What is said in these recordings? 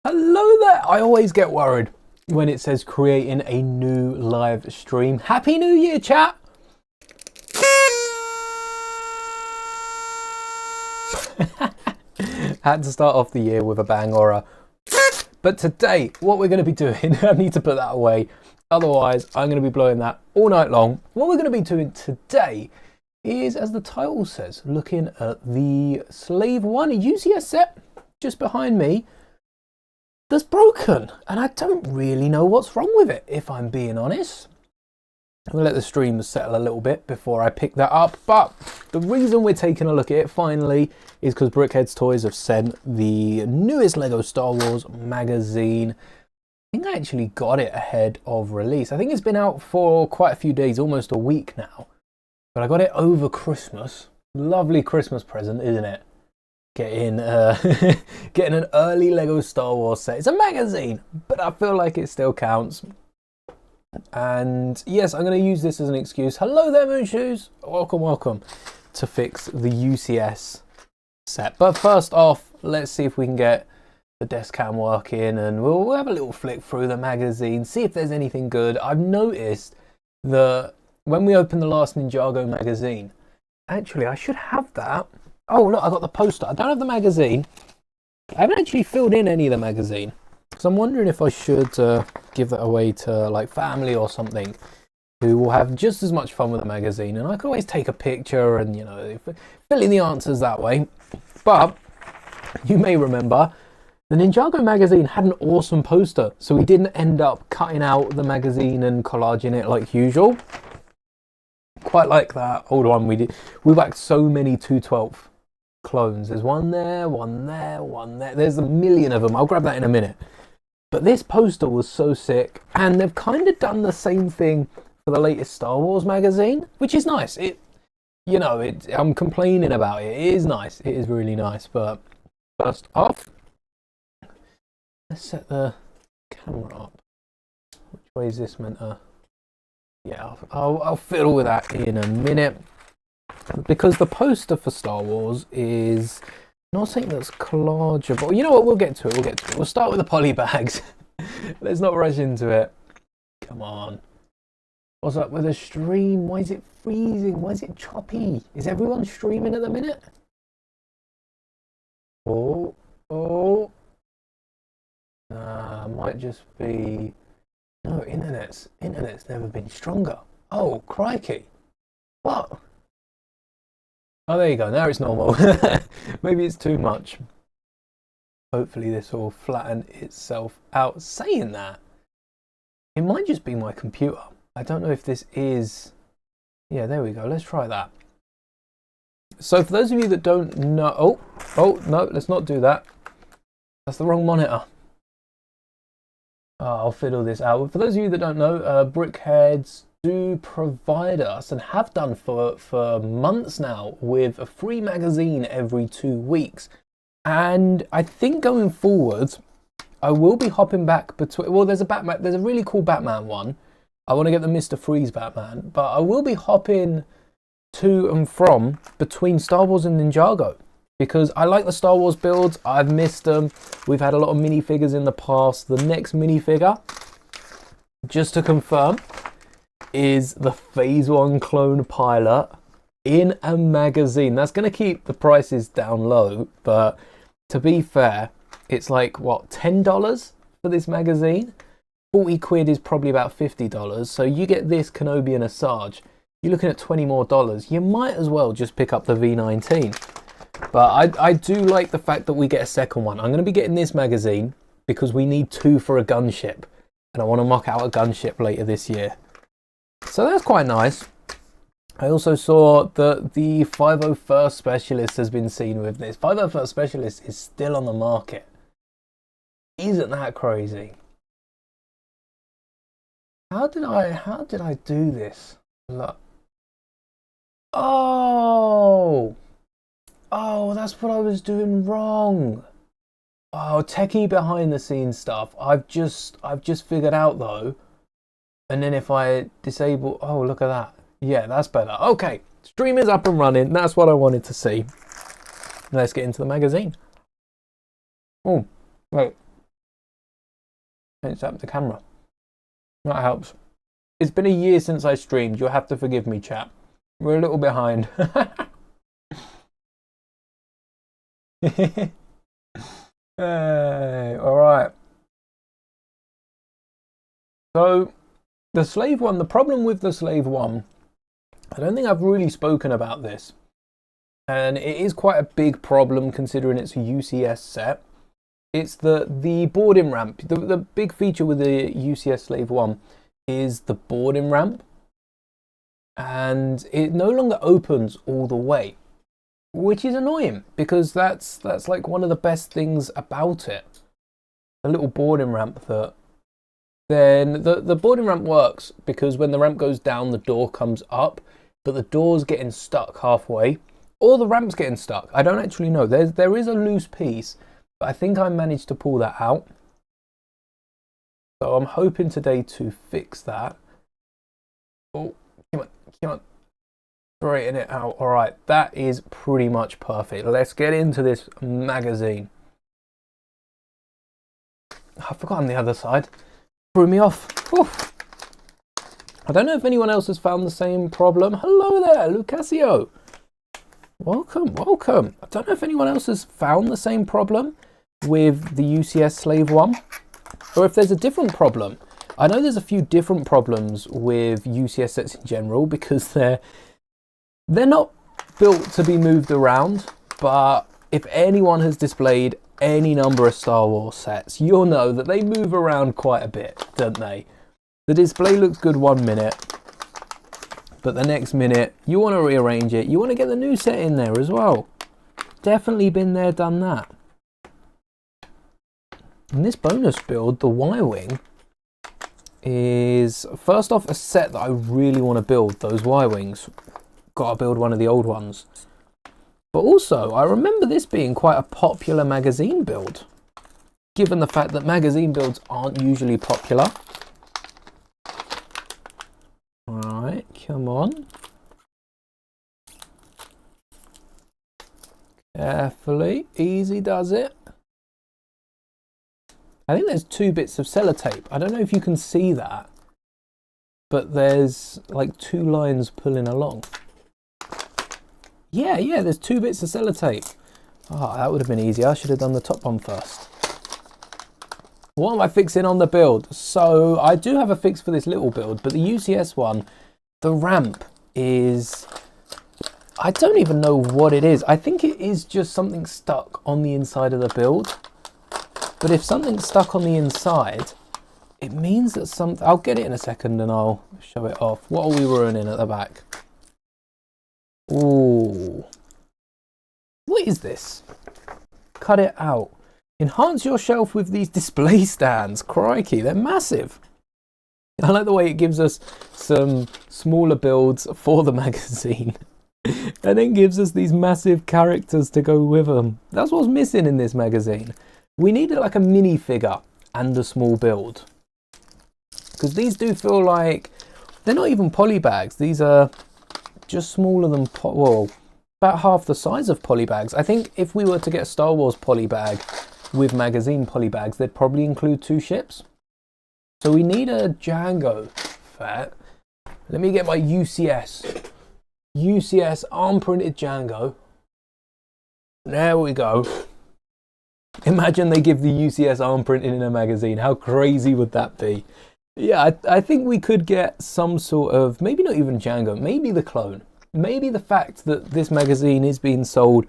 Hello there! I always get worried when it says creating a new live stream. Happy New Year, chat! Had to start off the year with a bang or a... But today, what we're going to be doing, I need to put that away, otherwise I'm going to be blowing that all night long. What we're going to be doing today is, as the title says, looking at the Slave 1 UCS set just behind me that's broken, and I don't really know what's wrong with it, if I'm being honest. I'm going to let the stream settle a little bit before I pick that up, but the reason we're taking a look at it finally is because Brickheadz Toys have sent the newest LEGO Star Wars magazine. I think I actually got it ahead of release. I think it's been out for quite a few days, almost a week now, but I got it over Christmas. Lovely Christmas present, isn't it? Getting an early LEGO Star Wars set. It's a magazine, but I feel like it still counts. And yes, I'm going to use this as an excuse. Hello there, Moonshoes. Welcome to fix the UCS set. But first off, let's see if we can get the desk cam working, and we'll have a little flick through the magazine, see if there's anything good. I've noticed that when we opened the last Ninjago magazine, actually I should have that. Oh look, I got the poster. I don't have the magazine. I haven't actually filled in any of the magazine, so I'm wondering if I should give that away to like family or something who will have just as much fun with the magazine, and I can always take a picture and, you know, fill in the answers that way. But you may remember the Ninjago magazine had an awesome poster, so we didn't end up cutting out the magazine and collaging it like usual. Quite like that old one we did. We whacked so many 2/12 clones. There's one there, one there, one there. There's a million of them. I'll grab that in a minute. But this poster was so sick, and they've kind of done the same thing for the latest Star Wars magazine, which is nice. I'm complaining about it. It is nice. It is really nice. But first off, let's set the camera up. Which way is this meant to? Yeah, I'll fiddle with that in a minute, because the poster for Star Wars is not something that's collageable. You know what? We'll get to it. We'll start with the poly bags. Let's not rush into it. Come on. What's up with the stream? Why is it freezing? Why is it choppy? Is everyone streaming at the minute? Oh. Might just be... No, internet's never been stronger. Oh, crikey. What? Oh, there you go. Now it's normal. Maybe it's too much. Hopefully this will flatten itself out. Saying that, it might just be my computer. I don't know if this is... Yeah, there we go. Let's try that. So for those of you that don't know... Oh, no, let's not do that. That's the wrong monitor. I'll fiddle this out. For those of you that don't know, Brickheadz do provide us, and have done for months now, with a free magazine every 2 weeks. And I think going forward, I will be hopping back between... Well, there's a really cool Batman one. I want to get the Mr. Freeze Batman, but I will be hopping to and from between Star Wars and Ninjago, because I like the Star Wars builds. I've missed them. We've had a lot of minifigures in the past. The next minifigure, just to confirm, is the Phase 1 clone pilot in a magazine. That's going to keep the prices down low, but to be fair, it's like, what, $10 for this magazine? 40 quid is probably about $50. So you get this Kenobi and Asajj, you're looking at $20 more. You might as well just pick up the V19. But I do like the fact that we get a second one. I'm going to be getting this magazine because we need 2 for a gunship, and I want to mock out a gunship later this year. So that's quite nice. I also saw that the 501st Specialist has been seen with this. 501st Specialist is still on the market. Isn't that crazy? How did I do this? Look. Oh, that's what I was doing wrong. Oh, techie behind the scenes stuff. I've just figured out though. And then if I disable, oh, look at that. Yeah, that's better. Okay, stream is up and running. That's what I wanted to see. Let's get into the magazine. Oh, wait. Change up the camera. That helps. It's been a year since I streamed. You'll have to forgive me, chat. We're a little behind. Hey, all right. So, the Slave One, the problem with the Slave One, I don't think I've really spoken about this. And it is quite a big problem considering it's a UCS set. It's the boarding ramp. The big feature with the UCS Slave One is the boarding ramp. And it no longer opens all the way, which is annoying because that's like one of the best things about it. A little boarding ramp that then the boarding ramp works because when the ramp goes down, the door comes up, but the door's getting stuck halfway, or the ramp's getting stuck. I don't actually know. There is a loose piece, but I think I managed to pull that out. So I'm hoping today to fix that. Oh, come on. Straighten it out. All right, that is pretty much perfect. Let's get into this magazine. I've forgotten the other side. Threw me off. Oof. I don't know if anyone else has found the same problem. Hello there, Lucasio. Welcome. I don't know if anyone else has found the same problem with the UCS Slave One, or if there's a different problem. I know there's a few different problems with UCS sets in general because they're not built to be moved around, but if anyone has displayed any number of Star Wars sets, you'll know that they move around quite a bit, don't they? The display looks good 1 minute, but the next minute you want to rearrange it. You want to get the new set in there as well. Definitely been there, done that. And this bonus build, the Y-Wing, is first off a set that I really want to build, those Y-Wings. Gotta build one of the old ones. But also, I remember this being quite a popular magazine build, given the fact that magazine builds aren't usually popular. Alright, come on. Carefully, easy does it. I think there's 2 bits of sellotape. I don't know if you can see that, but there's like 2 lines pulling along. Yeah, there's 2 bits of sellotape. Oh, that would have been easy. I should have done the top one first. What am I fixing on the build? So I do have a fix for this little build, but the UCS one, the ramp is, I don't even know what it is. I think it is just something stuck on the inside of the build. But if something's stuck on the inside, it means that something, I'll get it in a second and I'll show it off. What are we ruining at the back? Ooh. What is this? Cut it out. Enhance your shelf with these display stands. Crikey, they're massive. I like the way it gives us some smaller builds for the magazine. And then gives us these massive characters to go with them. That's what's missing in this magazine. We needed like a mini figure and a small build. Because these do feel like, they're not even poly bags. These are just smaller than, well, about half the size of poly bags. I think if we were to get a Star Wars poly bag with magazine poly bags, they'd probably include 2 ships. So we need a Django Fett. Let me get my UCS arm printed Django. There we go. Imagine they give the UCS arm printing in a magazine. How crazy would that be? Yeah, I think we could get some sort of, maybe not even Django, maybe the clone. Maybe the fact that this magazine is being sold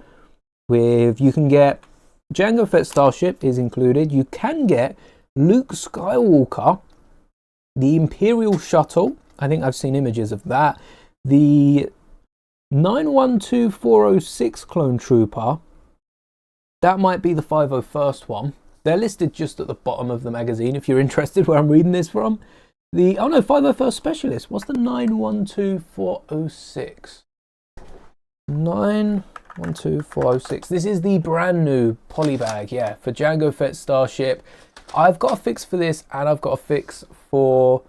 with, you can get Django Fett Starship is included. You can get Luke Skywalker, the Imperial Shuttle. I think I've seen images of that. The 912406 Clone Trooper. That might be the 501st one. They're listed just at the bottom of the magazine if you're interested where I'm reading this from. The, oh no, 501st Specialist. What's the 912406? 912406. This is the brand new poly bag, yeah, for Django Fett Starship. I've got a fix for this and I've got a fix for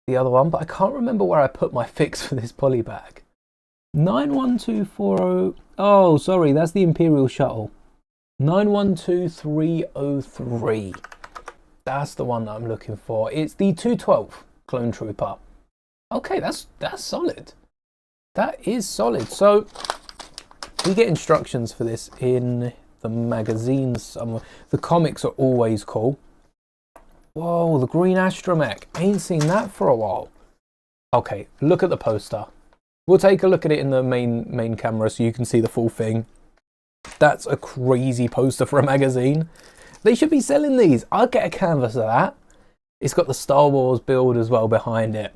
the other one, but I can't remember where I put my fix for this poly bag. 91240. Oh, sorry, that's the Imperial Shuttle. 912303. That's the one that I'm looking for. It's the 212 Clone Trooper. Okay, that's solid. That is solid. So we get instructions for this in the magazines somewhere. The comics are always cool. Whoa, the green astromech. Ain't seen that for a while. Okay, look at the poster. We'll take a look at it in the main camera so you can see the full thing. That's a crazy poster for a magazine. They should be selling these. I'll get a canvas of that. It's got the Star Wars build as well behind it.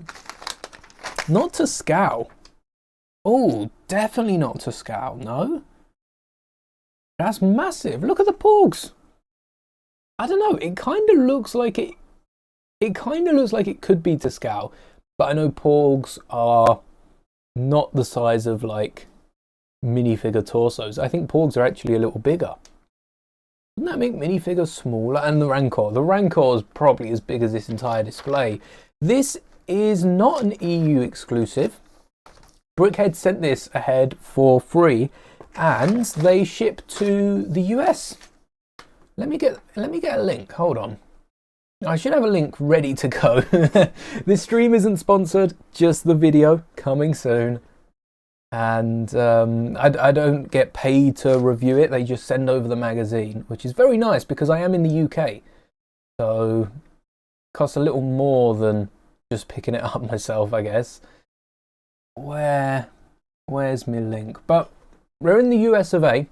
Not to scale. Oh, definitely not to scale, no? That's massive. Look at the porgs. I don't know, it kind of looks like it kind of looks like it could be to scale, but I know porgs are not the size of like minifigure torsos. I think porgs are actually a little bigger. Doesn't that make minifigures smaller? And the Rancor is probably as big as this entire display. This is not an EU exclusive. Brickhead sent this ahead for free, and they ship to the US. Let me get a link. Hold on. I should have a link ready to go. This stream isn't sponsored, just the video coming soon. And I don't get paid to review it. They just send over the magazine, which is very nice because I am in the UK. So it costs a little more than just picking it up myself, I guess. Where's my link? But we're in the US of A.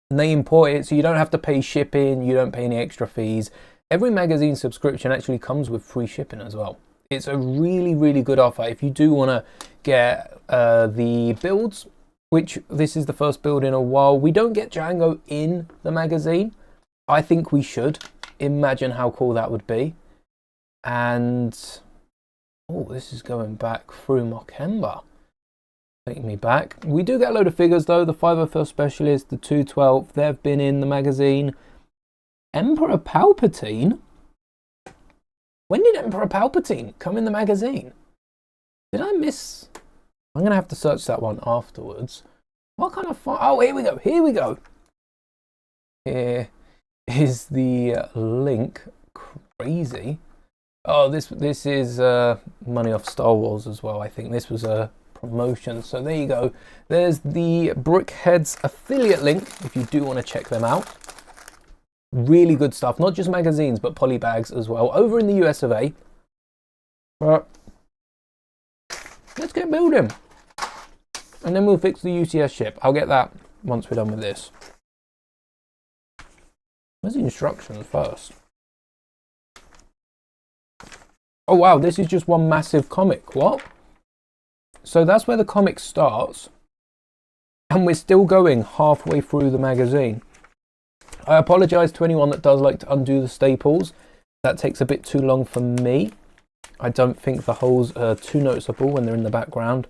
And they import it, so you don't have to pay shipping, you don't pay any extra fees. Every magazine subscription actually comes with free shipping as well. It's a really, really good offer. If you do want to get the builds, which this is the first build in a while. We don't get Django in the magazine. I think we should. Imagine how cool that would be. And, oh, this is going back through Mokemba. Taking me back. We do get a load of figures though. The 501st Specialist, the 212, they've been in the magazine. Emperor Palpatine? When did Emperor Palpatine come in the magazine? Did I miss? I'm going to have to search that one afterwards. What kind of fun? Oh, here we go. Here we go. Here is the link. Crazy. Oh, this is money off Star Wars as well. I think this was a promotion. So there you go. There's the Brickheads affiliate link if you do want to check them out. Really good stuff. Not just magazines, but polybags as well. Over in the US of A. But let's get building. And then we'll fix the UCS ship. I'll get that once we're done with this. Where's the instructions first? Oh wow, this is just one massive comic. What? So that's where the comic starts. And we're still going halfway through the magazine. I apologise to anyone that does like to undo the staples. That takes a bit too long for me. I don't think the holes are too noticeable when they're in the background.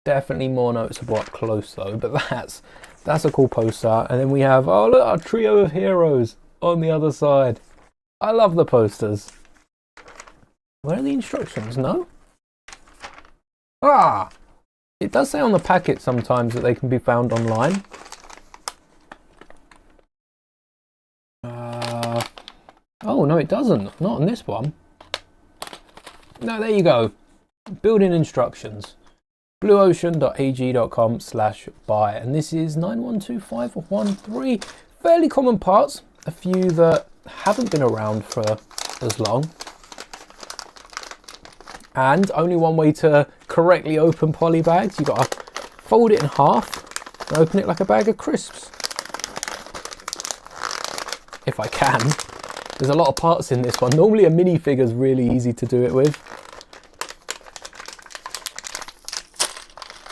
Definitely more noticeable up close though, but that's a cool poster. And then we have, oh look, our trio of heroes on the other side. I love the posters. Where are the instructions? No? Ah! It does say on the packet sometimes that they can be found online. Oh no, it doesn't. Not on this one. No, there you go. Building instructions. blueocean.ag.com/buy, and this is 912513. Fairly common parts, a few that haven't been around for as long, and only one way to correctly open poly bags. You've got to fold it in half and open it like a bag of crisps, if I can. There's a lot of parts in this one. Normally a minifigure is really easy to do it with.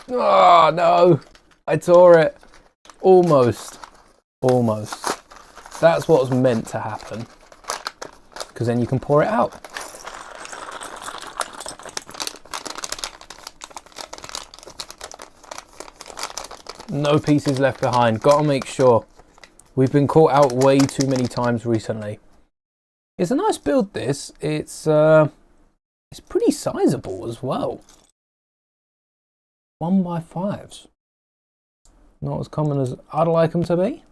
Oh no, I tore it. Almost. That's what's meant to happen, because then you can pour it out. No pieces left behind. Gotta make sure. We've been caught out way too many times recently. It's a nice build, this. It's pretty sizable as well. 1x5s. Not as common as I'd like them to be.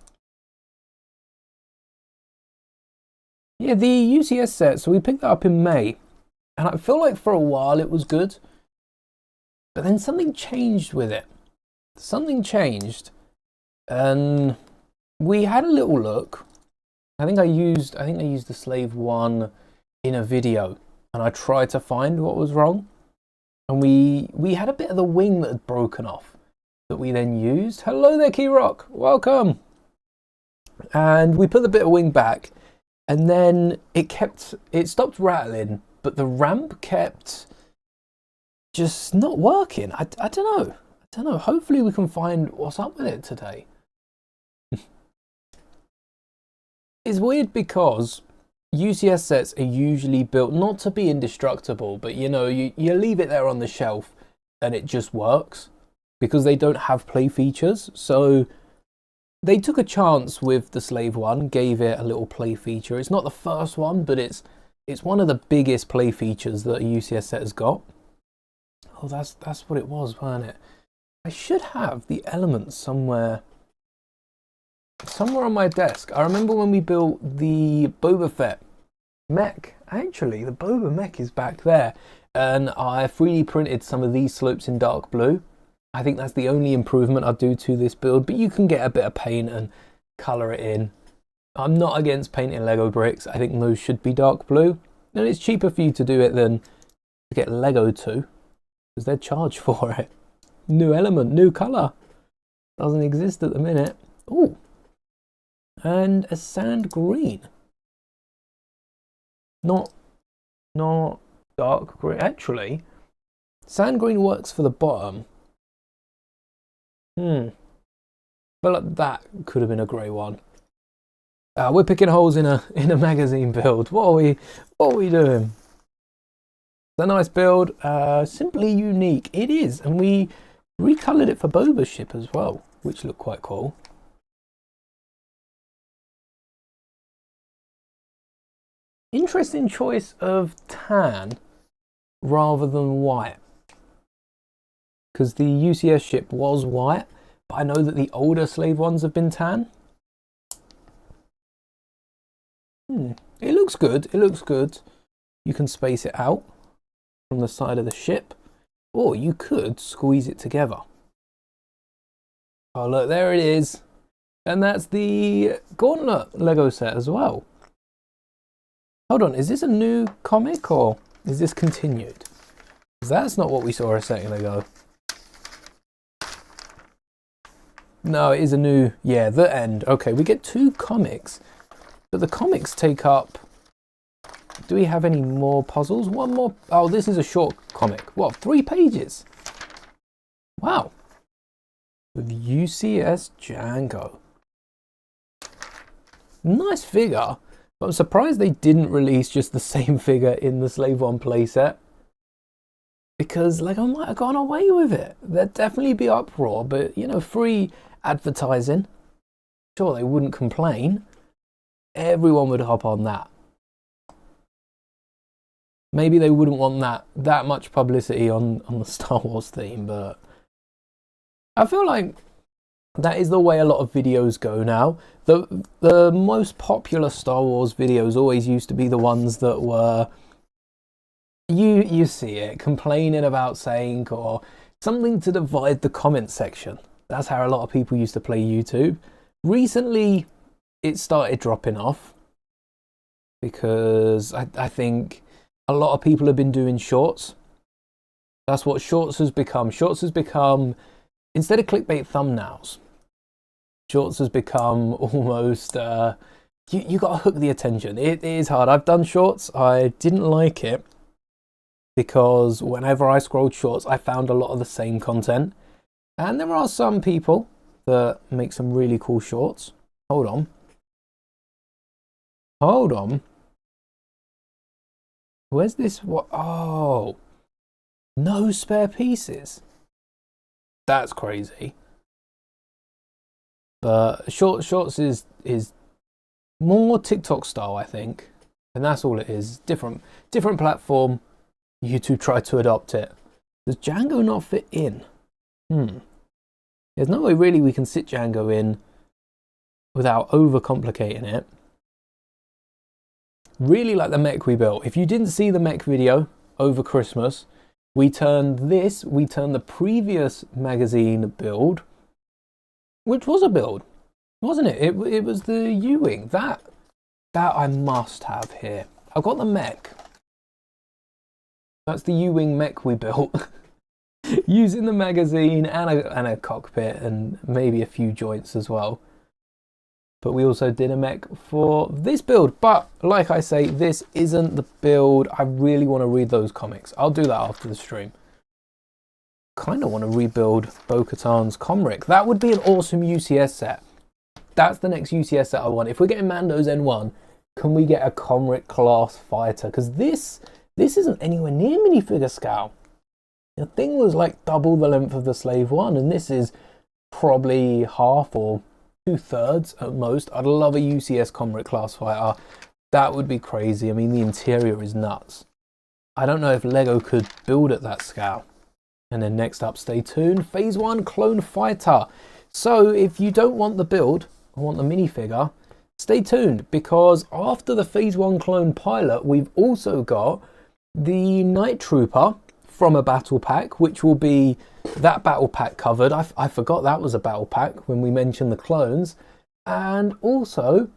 Yeah, the UCS set, so we picked that up in May, and I feel like for a while it was good, but then something changed with it. Something changed, and we had a little look. I think I used the Slave one in a video, and I tried to find what was wrong. And we had a bit of the wing that had broken off that we then used. Hello there, Key Rock, welcome. And we put the bit of wing back, and then it stopped rattling, but the ramp kept just not working. I don't know. Hopefully we can find what's up with it today. It's weird because UCS sets are usually built not to be indestructible, but you know, you leave it there on the shelf and it just works because they don't have play features. So they took a chance with the Slave one, gave it a little play feature. It's not the first one, but it's one of the biggest play features that a UCS set has got. Oh, that's what it was, wasn't it? I should have the elements somewhere on my desk. I remember when we built the Boba Fett mech. Actually, the Boba mech is back there, and I 3D printed some of these slopes in dark blue. I think that's the only improvement I'd do to this build, but you can get a bit of paint and colour it in. I'm not against painting Lego bricks. I think those should be dark blue, and it's cheaper for you to do it than to get Lego to, because they're charged for it. New element, new colour. Doesn't exist at the minute. Oh, and a sand green. Not dark green. Actually, sand green works for the bottom. But like that could have been a grey one. We're picking holes in a magazine build. What are we doing? It's a nice build. Simply unique. It is, and we recolored it for Boba's ship as well, which looked quite cool. Interesting choice of tan rather than white, because the UCS ship was white, but I know that the older Slave ones have been tan. It looks good. It looks good. You can space it out from the side of the ship, or you could squeeze it together. Oh look, there it is, and that's the Gauntlet Lego set as well. Hold on, is this a new comic or is this continued? Because that's not what we saw a second ago. No, it is a new, yeah, the end. Okay, we get 2 comics, but the comics take up, do we have any more puzzles? One more, oh, this is a short comic. What, 3 pages? Wow. With UCS Django. Nice figure. But I'm surprised they didn't release just the same figure in the Slave 1 playset, because like I might have gone away with it. There'd definitely be uproar, but you know, free advertising, sure, they wouldn't complain. Everyone would hop on that. Maybe they wouldn't want that much publicity on the Star Wars theme, but I feel like that is the way a lot of videos go now. The most popular Star Wars videos always used to be the ones that were, you see it, complaining about saying or something to divide the comment section. That's how a lot of people used to play YouTube. Recently, it started dropping off because I think a lot of people have been doing shorts. That's what shorts has become. Shorts has become, instead of clickbait thumbnails, shorts has become almost, you got to hook the attention. It is hard. I've done shorts. I didn't like it because whenever I scrolled shorts, I found a lot of the same content. And there are some people that make some really cool shorts. Hold on. Hold on. Where's this? What? Oh, no spare pieces. That's crazy. But shorts is more TikTok style, I think, and that's all it is. Different platform. YouTube tried to adopt it. Does Django not fit in? There's no way really we can sit Django in without overcomplicating it. Really like the mech we built. If you didn't see the mech video over Christmas, we turned the previous magazine build, which was a build, wasn't it? It was the U-wing. That I must have here. I've got the mech. That's the U-wing mech we built. Using the magazine and a cockpit and maybe a few joints as well. But we also did a mech for this build. But like I say, this isn't the build. I really want to read those comics. I'll do that after the stream. Kind of want to rebuild Bo-Katan's Comric. That would be an awesome UCS set. That's the next UCS set I want. If we're getting Mando's N1, can we get a Comric class fighter? Because this isn't anywhere near minifigure scale. The thing was like double the length of the Slave One, and this is probably half or 2/3 at most. I'd love a UCS Comric class fighter. That would be crazy. I mean, the interior is nuts. I don't know if Lego could build at that scale. And then next up, stay tuned, Phase 1 Clone Fighter. So if you don't want the build, I want the minifigure, stay tuned, because after the Phase 1 Clone Pilot, we've also got the Night Trooper from a battle pack, which will be that battle pack covered. I forgot that was a battle pack when we mentioned the clones. And also,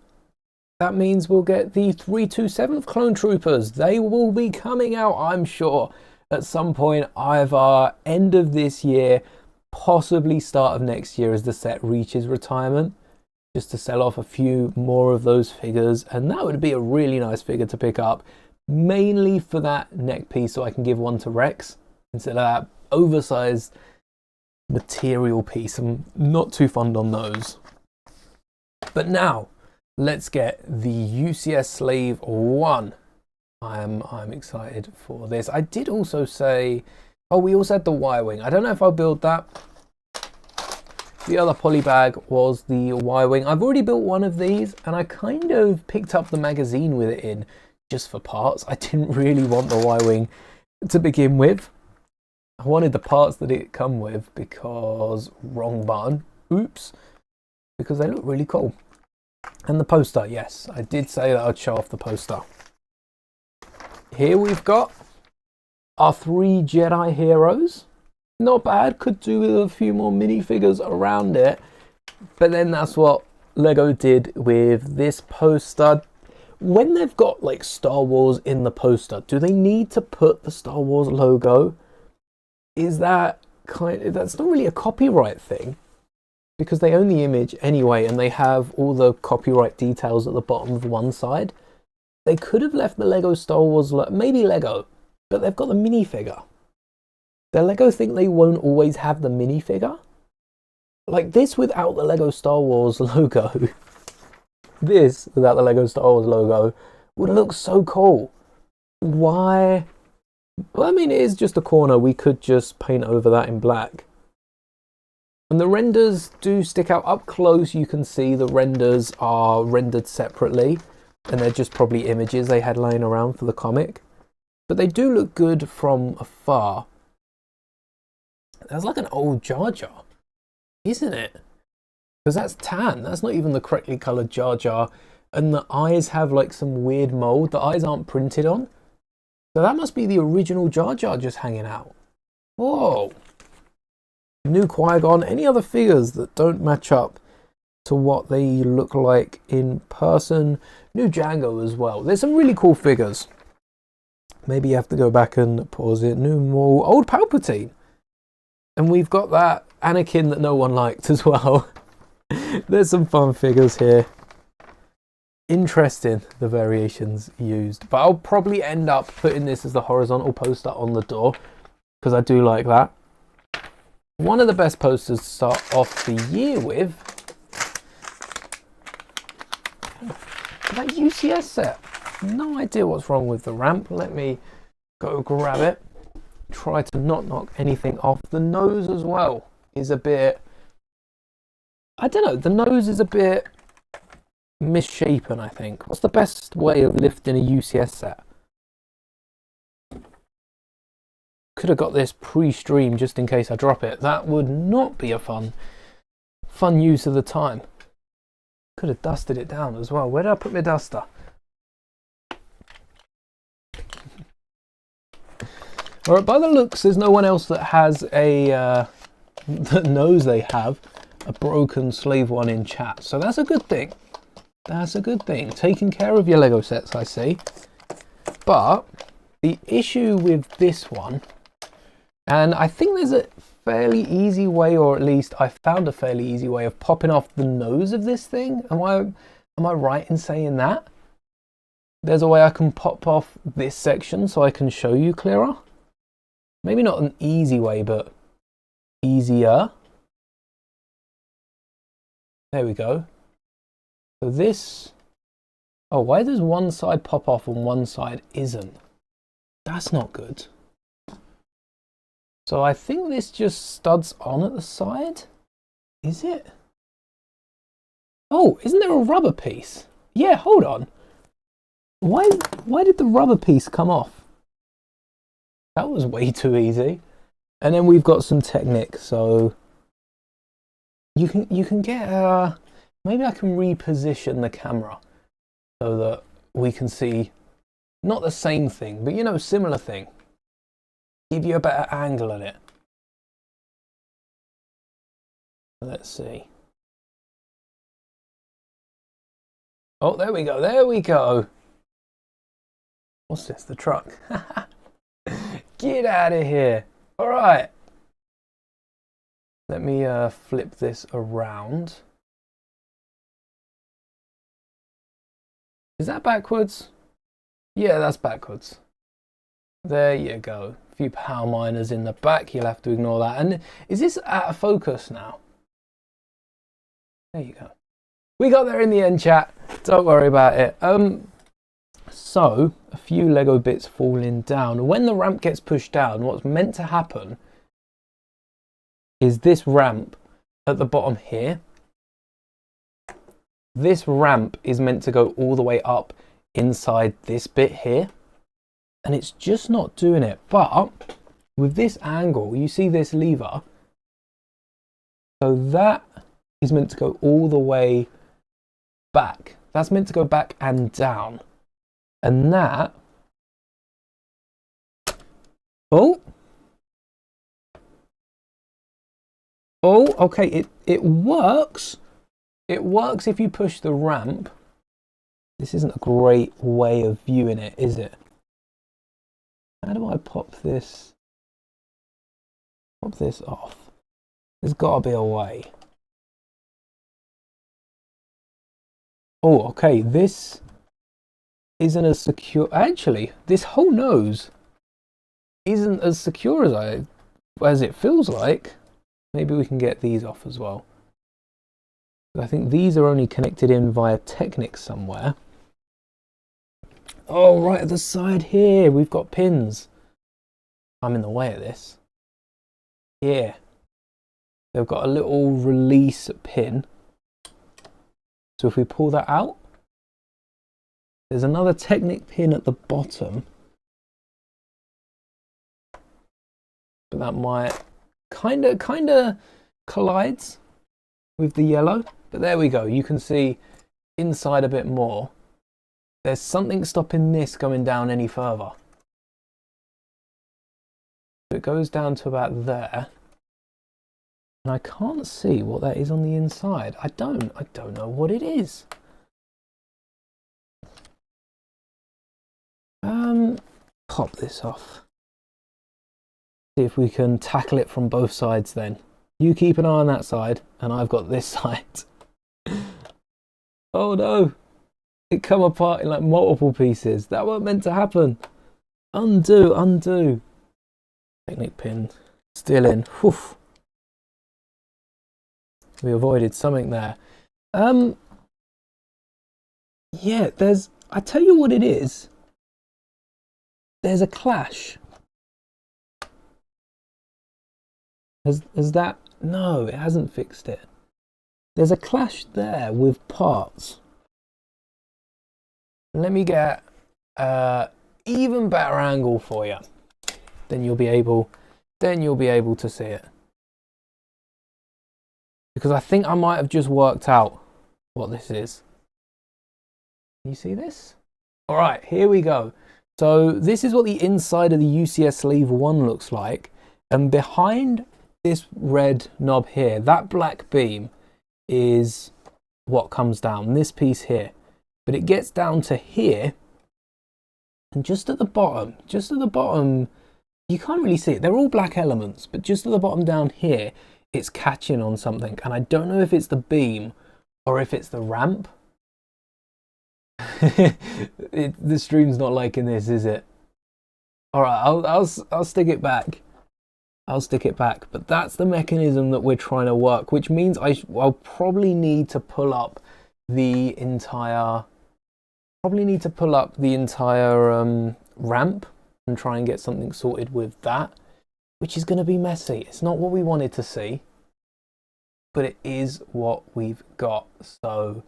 that means we'll get the 327th Clone Troopers. They will be coming out, I'm sure, at some point either end of this year, possibly start of next year as the set reaches retirement, just to sell off a few more of those figures. And that would be a really nice figure to pick up, mainly for that neck piece, so I can give one to Rex instead of that oversized material piece. I'm not too fond on those. But now let's get the UCS Slave 1. I'm excited for this. I did also say, oh, we also had the Y-Wing. I don't know if I'll build that. The other polybag was the Y-Wing. I've already built one of these, and I kind of picked up the magazine with it in just for parts. I didn't really want the Y-Wing to begin with. I wanted the parts that it come with because wrong button. Oops. Because they look really cool. And the poster, yes, I did say that I'd show off the poster. Here we've got our 3 Jedi heroes. Not bad, could do with a few more minifigures around it. But then that's what Lego did with this poster. When they've got like Star Wars in the poster, do they need to put the Star Wars logo? Is that that's not really a copyright thing, because they own the image anyway and they have all the copyright details at the bottom of one side. They could have left the Lego Star Wars, maybe Lego, but they've got the minifigure. The Lego think they won't always have the minifigure? Like this without the Lego Star Wars logo. This without the Lego Star Wars logo would look so cool. Why? Well, I mean, it is just a corner. We could just paint over that in black. And the renders do stick out up close. You can see the renders are rendered separately, and they're just probably images they had laying around for the comic. But they do look good from afar. That's like an old Jar Jar, isn't it? Because that's tan. That's not even the correctly coloured Jar Jar. And the eyes have like some weird mould. The eyes aren't printed on. So that must be the original Jar Jar just hanging out. Whoa. New Qui-Gon. Any other figures that don't match up to what they look like in person? New Django as well. There's some really cool figures. Maybe you have to go back and pause it. New Maul. Old Palpatine. And we've got that Anakin that no one liked as well. There's some fun figures here. Interesting, the variations used. But I'll probably end up putting this as the horizontal poster on the door, because I do like that. One of the best posters to start off the year with. That UCS set. No idea what's wrong with the ramp. Let me go grab it. Try to not knock anything off. The nose as well is a bit, I don't know, the nose is a bit misshapen, I think. What's the best way of lifting a UCS set? Could have got this pre-stream just in case I drop it. That would not be a fun use of the time. Could have dusted it down as well. Where did I put my duster? All right, by the looks, there's no one else that has a that knows they have a broken slave one in chat, so that's a good thing. That's a good thing. Taking care of your Lego sets, I see. But the issue with this one, and I think there's a fairly easy way, or at least I found a fairly easy way of popping off the nose of this thing. Am I right in saying that? There's a way I can pop off this section so I can show you clearer. Maybe not an easy way, but easier. There we go. So this, oh, why does one side pop off and one side isn't? That's not good. So I think this just studs on at the side. Is it? Oh, isn't there a rubber piece? Yeah, hold on. Why did the rubber piece come off? That was way too easy. And then we've got some Technic, so you can get maybe I can reposition the camera so that we can see not the same thing, but you know, similar thing. Give you a better angle at it. Let's see. Oh, there we go. There we go. What's this? The truck. Get out of here. All right. Let me flip this around. Is that backwards? Yeah, that's backwards. There you go. A few power miners in the back. You'll have to ignore that. And is this out of focus now? There you go. We got there in the end, chat. Don't worry about it. So, a few Lego bits falling down. When the ramp gets pushed down, what's meant to happen is this ramp at the bottom here. This ramp is meant to go all the way up inside this bit here. And it's just not doing it. But with this angle, you see this lever. So that is meant to go all the way back. That's meant to go back and down. And that, oh, okay, it works. It works if you push the ramp. This isn't a great way of viewing it, is it? How do I pop this off? There's got to be a way. Oh, okay, this isn't as secure. Actually, this whole nose isn't as secure as it feels like. Maybe we can get these off as well. I think these are only connected in via Technic somewhere. Oh, right at the side here, we've got pins. I'm in the way of this. Here. They've got a little release pin. So if we pull that out, there's another Technic pin at the bottom. But that might kind of collides with the yellow. But there we go. You can see inside a bit more. There's something stopping this going down any further. So it goes down to about there. And I can't see what that is on the inside. I don't know what it is. Pop this off. See if we can tackle it from both sides then. You keep an eye on that side, and I've got this side. Oh no! It come apart in like multiple pieces. That weren't meant to happen. Undo, undo. Technic pin still in. Whew. We avoided something there. Yeah, I tell you what it is. There's a clash. Has that? No, it hasn't fixed it. There's a clash there with parts. Let me get even better angle for you. Then you'll be able to see it. Because I think I might have just worked out what this is. Can you see this? All right, here we go. So this is what the inside of the UCS sleeve 1 looks like. And behind this red knob here, that black beam is what comes down, this piece here. But it gets down to here, and just at the bottom, you can't really see it. They're all black elements, but just at the bottom down here, it's catching on something. And I don't know if it's the beam or if it's the ramp. The stream's not liking this, is it? All right, I'll stick it back. I'll stick it back. But that's the mechanism that we're trying to work, which means I'll probably need to pull up the entire. Ramp and try and get something sorted with that, which is going to be messy. It's not what we wanted to see, but it is what we've got. So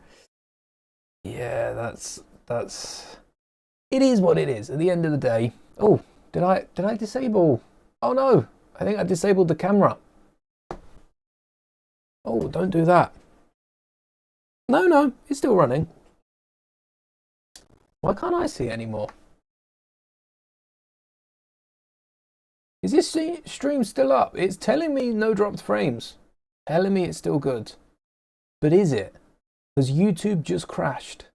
yeah, that's it is what it is at the end of the day. Oh, did I disable? Oh no, I think I disabled the camera. Oh, don't do that. No, it's still running. Why can't I see it anymore? Is this stream still up? It's telling me no dropped frames. Telling me it's still good. But is it? Because YouTube just crashed.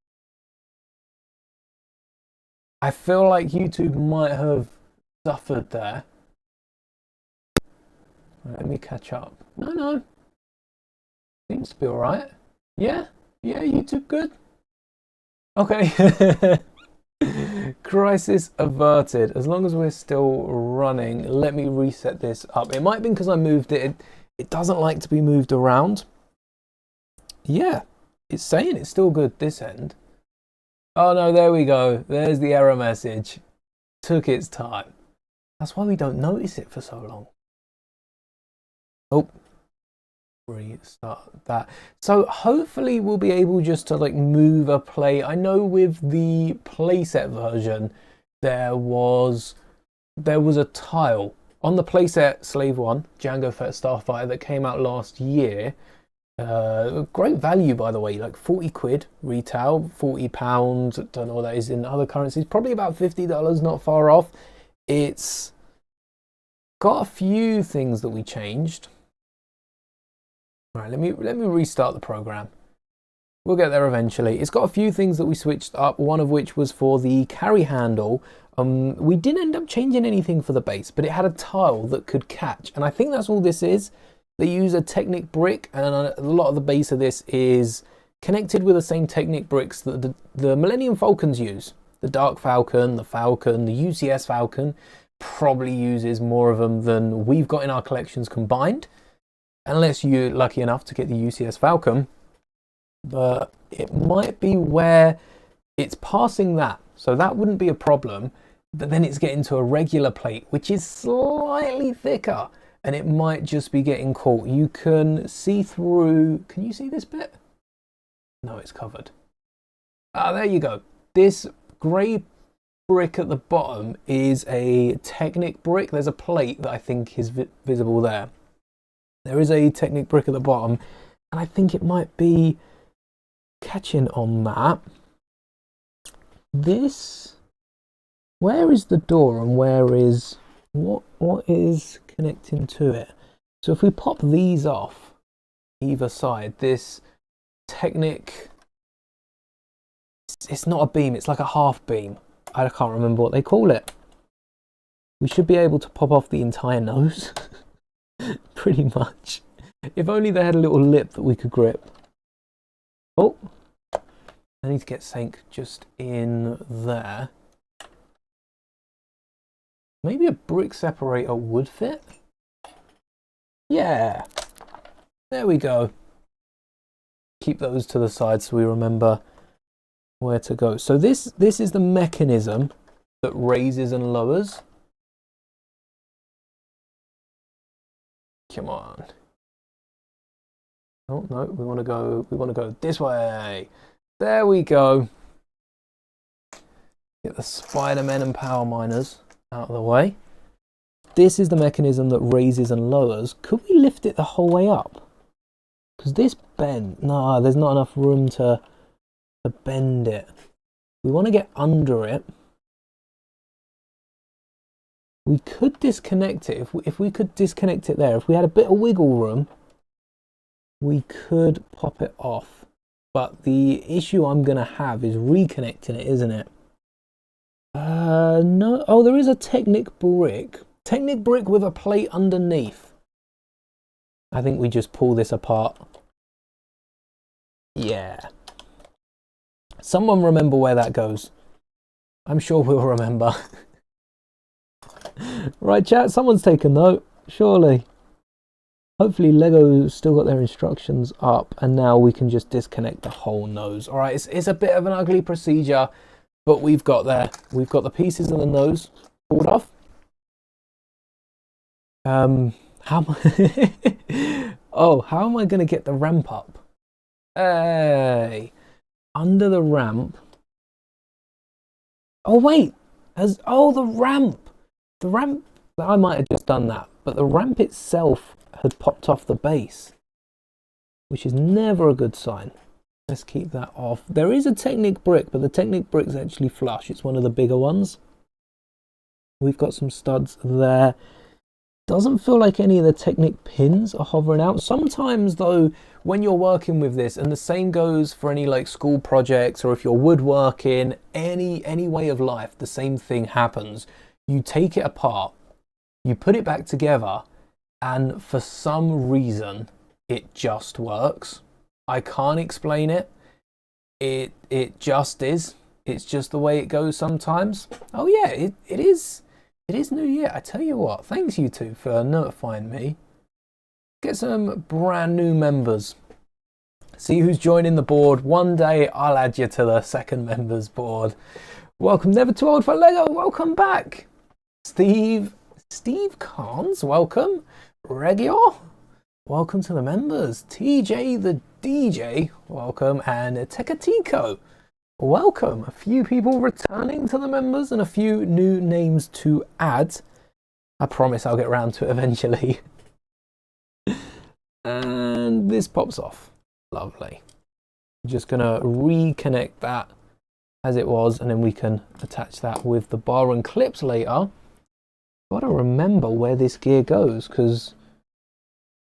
I feel like YouTube might have suffered there. Right, let me catch up. No. Seems to be alright. Yeah, YouTube good. Okay. Crisis averted. As long as we're still running, let me reset this up. It might be because I moved it. It doesn't like to be moved around. Yeah, it's saying it's still good this end. Oh no, there we go. There's the error message. Took its time. That's why we don't notice it for so long. Oh, restart that. So hopefully we'll be able just to like move a plate. I know with the playset version there was a tile on the playset Slave 1 Jango Fett Starfighter that came out last year. Great value, by the way, like 40 quid retail, £40. Don't know what that is in other currencies, probably about $50, not far off. It's got a few things that we changed. Right, let me restart the program. We'll get there eventually. It's got a few things that we switched up, one of which was for the carry handle. We didn't end up changing anything for the base, but it had a tile that could catch, and I think that's all this is. They use a Technic brick, and a lot of the base of this is connected with the same Technic bricks that the Millennium Falcons use. The Dark Falcon, the UCS Falcon probably uses more of them than we've got in our collections combined. Unless you're lucky enough to get the UCS Falcon. But it might be where it's passing that. So that wouldn't be a problem. But then it's getting to a regular plate, which is slightly thicker. And it might just be getting caught. You can see through... Can you see this bit? No, it's covered. Ah, there you go. This grey brick at the bottom is a Technic brick. There's a plate that I think is visible there. There is a Technic brick at the bottom, and I think it might be catching on that. This, where is the door and where is, what is connecting to it? So if we pop these off either side, this Technic, it's not a beam, it's like a half beam. I can't remember what they call it. We should be able to pop off the entire nose. Pretty much. If only they had a little lip that we could grip. Oh, I need to get Sank just in there. Maybe a brick separator would fit. Yeah, there we go. Keep those to the side so we remember where to go. So this is the mechanism that raises and lowers. Come on. Oh no, we want to go this way. There we go. Get the Spider-Men and Power Miners out of the way. This is the mechanism that raises and lowers. Could we lift it the whole way up? Because this bend, no, there's not enough room to bend it. We want to get under it. We could disconnect it. If we could disconnect it there, if we had a bit of wiggle room, we could pop it off. But the issue I'm going to have is reconnecting it, isn't it? No. Oh, there is a Technic brick. Technic brick with a plate underneath. I think we just pull this apart. Yeah. Someone remember where that goes. I'm sure we'll remember. Right, chat, someone's taken note, surely. Hopefully Lego still got their instructions up, and now we can just disconnect the whole nose. All right, it's a bit of an ugly procedure, but we've got there. We've got the pieces of the nose pulled off. How am I going to get the ramp up? Hey, under the ramp. Oh wait, the ramp. The ramp, I might have just done that, but the ramp itself had popped off the base, which is never a good sign. Let's keep that off. There is a Technic brick, but the Technic brick's actually flush. It's one of the bigger ones. We've got some studs there. Doesn't feel like any of the Technic pins are hovering out. Sometimes though, when you're working with this, and the same goes for any like school projects, or if you're woodworking, any way of life, the same thing happens. You take it apart, you put it back together, and for some reason it just works. I can't explain it. It just is. It's just the way it goes sometimes. Oh yeah, it is New Year. I tell you what, thanks you two for notifying me. Get some brand new members. See who's joining the board. One day I'll add you to the second members board. Welcome, never too old for Lego. Welcome back. Steve Carnes, welcome. Regio, welcome to the members. TJ the DJ, welcome. And Tecatico, welcome. A few people returning to the members and a few new names to add. I promise I'll get around to it eventually. And this pops off. Lovely. I'm just gonna reconnect that as it was, and then we can attach that with the bar and clips later. Gotta remember where this gear goes, because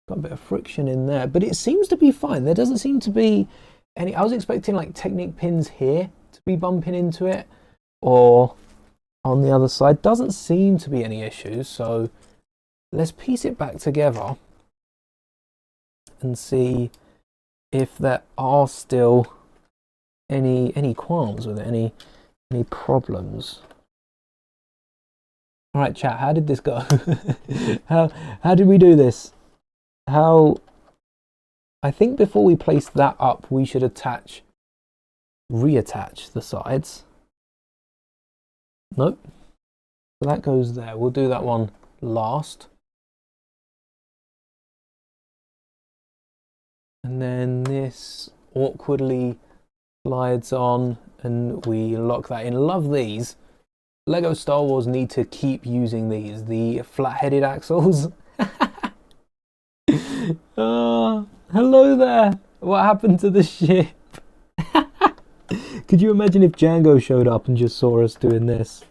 got a bit of friction in there, but it seems to be fine. There doesn't seem to be any. I was expecting like Technic pins here to be bumping into it, or on the other side. Doesn't seem to be any issues, so let's piece it back together and see if there are still any qualms with it, any problems. All right, chat, how did this go? how did we do this? I think before we place that up, we should reattach the sides. Nope. So that goes there. We'll do that one last. And then this awkwardly slides on and we lock that in. Love these. Lego Star Wars need to keep using these, the flat-headed axles. Hello there. What happened to the ship? Could you imagine if Django showed up and just saw us doing this?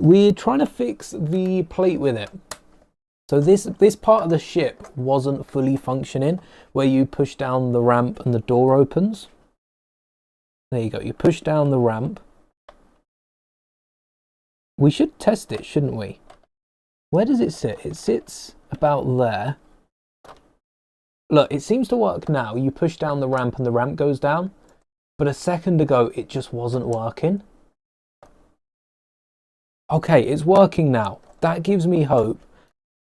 We're trying to fix the plate with it. So this part of the ship wasn't fully functioning, where you push down the ramp and the door opens. There you go. You push down the ramp. We should test it, shouldn't we? Where does it sit? It sits about there. Look, it seems to work now. You push down the ramp and the ramp goes down. But a second ago, it just wasn't working. Okay, it's working now. That gives me hope.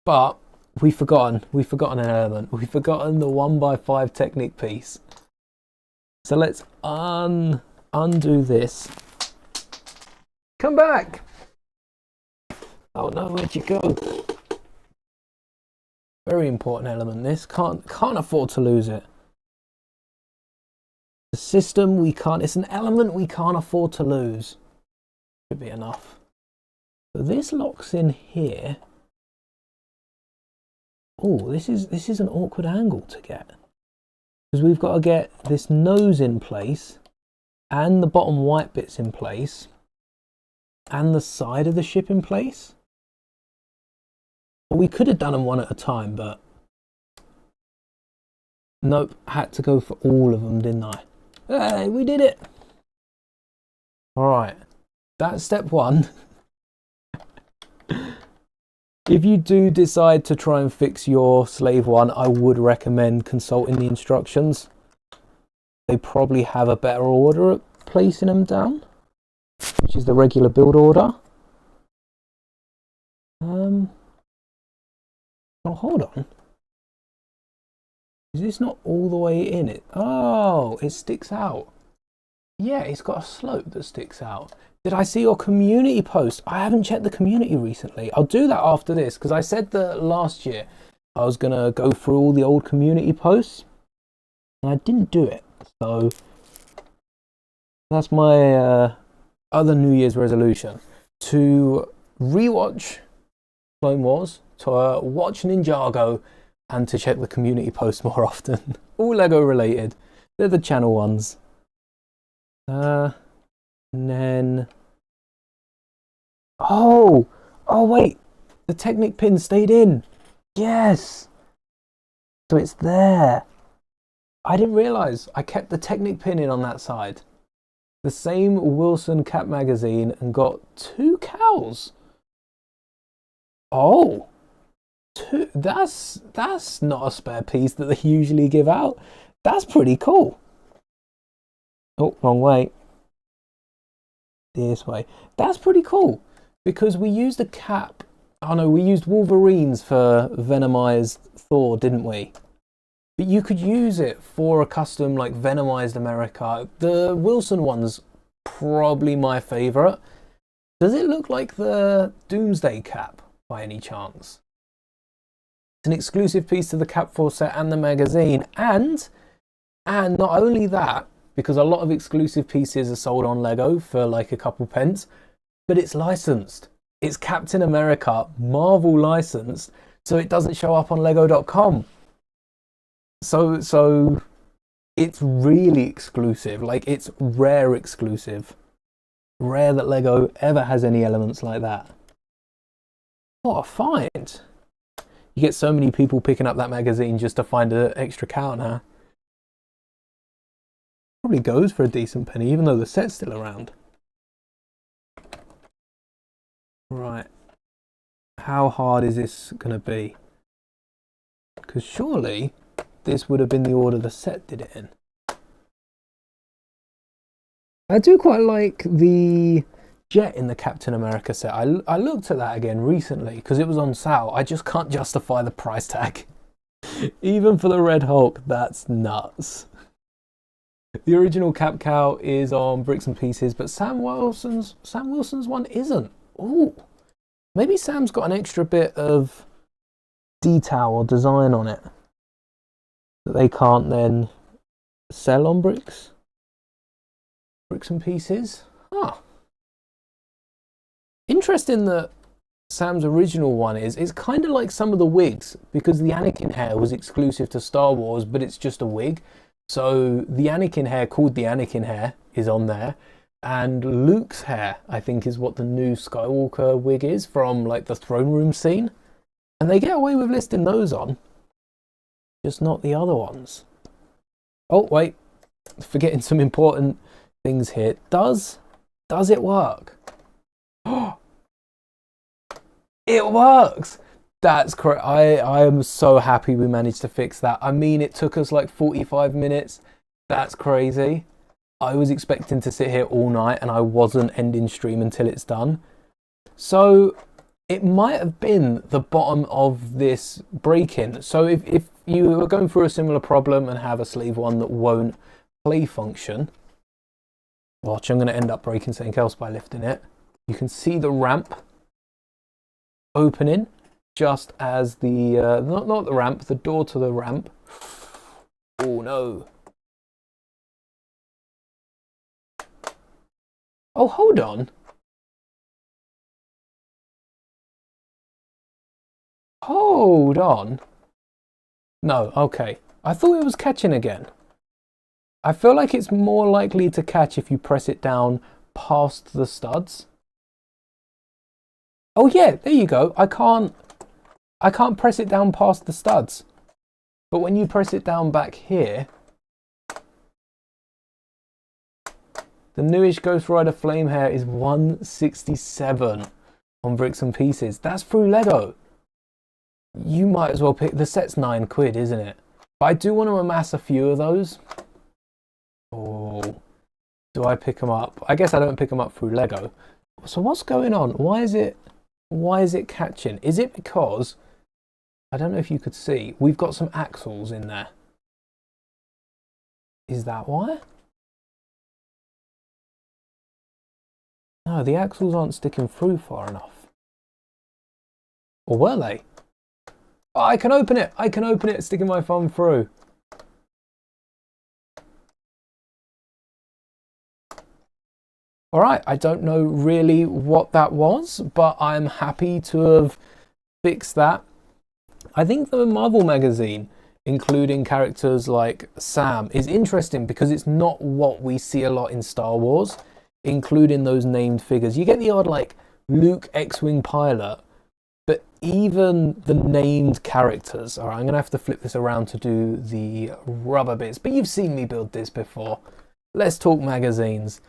But we've forgotten an element. We've forgotten the 1x5 Technic piece. So let's undo this. Come back! Oh no, where'd you go? Very important element, this. Can't afford to lose it. The system we can't, it's an element we can't afford to lose. Should be enough. So this locks in here. Oh, this is an awkward angle to get. Because we've got to get this nose in place, and the bottom white bits in place, and the side of the ship in place. Well, we could have done them one at a time, but nope, had to go for all of them, didn't I? Hey, we did it. All right, that's step one. If you do decide to try and fix your slave one, I would recommend consulting the instructions. They probably have a better order at placing them down, which is the regular build order. Oh, hold on. Is this not all the way in it? Oh, it sticks out. Yeah, it's got a slope that sticks out. Did I see your community post? I haven't checked the community recently. I'll do that after this, because I said that last year I was going to go through all the old community posts, and I didn't do it. So that's my other New Year's resolution, to rewatch Clone Wars, to watch Ninjago, and to check the community posts more often. All Lego related. They're the channel ones. And then... Oh wait, the Technic pin stayed in. Yes! So it's there. I didn't realise I kept the Technic pin in on that side. The same Wilson Cap magazine, and got 2 cows. Oh, that's not a spare piece that they usually give out. That's pretty cool. Oh, wrong way. This way. That's pretty cool, because we used a cap. Oh no, we used Wolverines for Venomized Thor, didn't we? But you could use it for a custom like Venomized America. The Wilson one's probably my favourite. Does it look like the Doomsday cap by any chance? It's an exclusive piece to the Cap 4 set and the magazine, and not only that, because a lot of exclusive pieces are sold on Lego for like a couple pence, but it's licensed. It's Captain America Marvel licensed, so it doesn't show up on Lego.com. So it's really exclusive. Like, it's rare exclusive. Rare that Lego ever has any elements like that. What a find! You get so many people picking up that magazine just to find an extra cow now. Probably goes for a decent penny, even though the set's still around. Right. How hard is this going to be? Because surely this would have been the order the set did it in. I do quite like the jet in the Captain America set. I looked at that again recently because it was on sale. I just can't justify the price tag. Even for the Red Hulk, that's nuts. The original Cap Cow is on Bricks and Pieces, but Sam Wilson's one isn't. Ooh, maybe Sam's got an extra bit of detail or design on it that they can't then sell on Bricks and Pieces. Huh. Interesting that Sam's original one is kind of like some of the wigs, because the Anakin hair was exclusive to Star Wars, but it's just a wig. So the Anakin hair, called the Anakin hair, is on there. And Luke's hair, I think, is what the new Skywalker wig is from like the throne room scene. And they get away with listing those on, just not the other ones. Oh, wait, forgetting some important things here. Does it work? Oh, it works! That's correct. I am so happy we managed to fix that. I mean, it took us like 45 minutes. That's crazy. I was expecting to sit here all night, and I wasn't ending stream until it's done. So it might have been the bottom of this break-in. So if you are going through a similar problem and have a sleeve one that won't play function, watch, I'm going to end up breaking something else by lifting it. You can see the ramp opening just as the not the ramp, the door to the ramp. Oh no. Oh, hold on. Hold on. No, okay. I thought it was catching again. I feel like it's more likely to catch if you press it down past the studs. Oh yeah, there you go. I can't I can't press it down past the studs. But when you press it down back here, the newish Ghost Rider Flamehair is 167 on Bricks and Pieces. That's through Lego. You might as well pick, the set's £9, isn't it? But I do want to amass a few of those. Oh, do I pick them up? I guess I don't pick them up through Lego. So what's going on? Why is it catching? Is it because, I don't know if you could see, we've got some axles in there. Is that why? No, the axles aren't sticking through far enough. Or were they? Oh, I can open it. I can open it, sticking my thumb through. All right, I don't know really what that was, but I'm happy to have fixed that. I think the Marvel magazine, including characters like Sam, is interesting because it's not what we see a lot in Star Wars, including those named figures. You get the odd like Luke X-Wing pilot, but even the named characters. All right, I'm gonna have to flip this around to do the rubber bits, but you've seen me build this before. Let's talk magazines.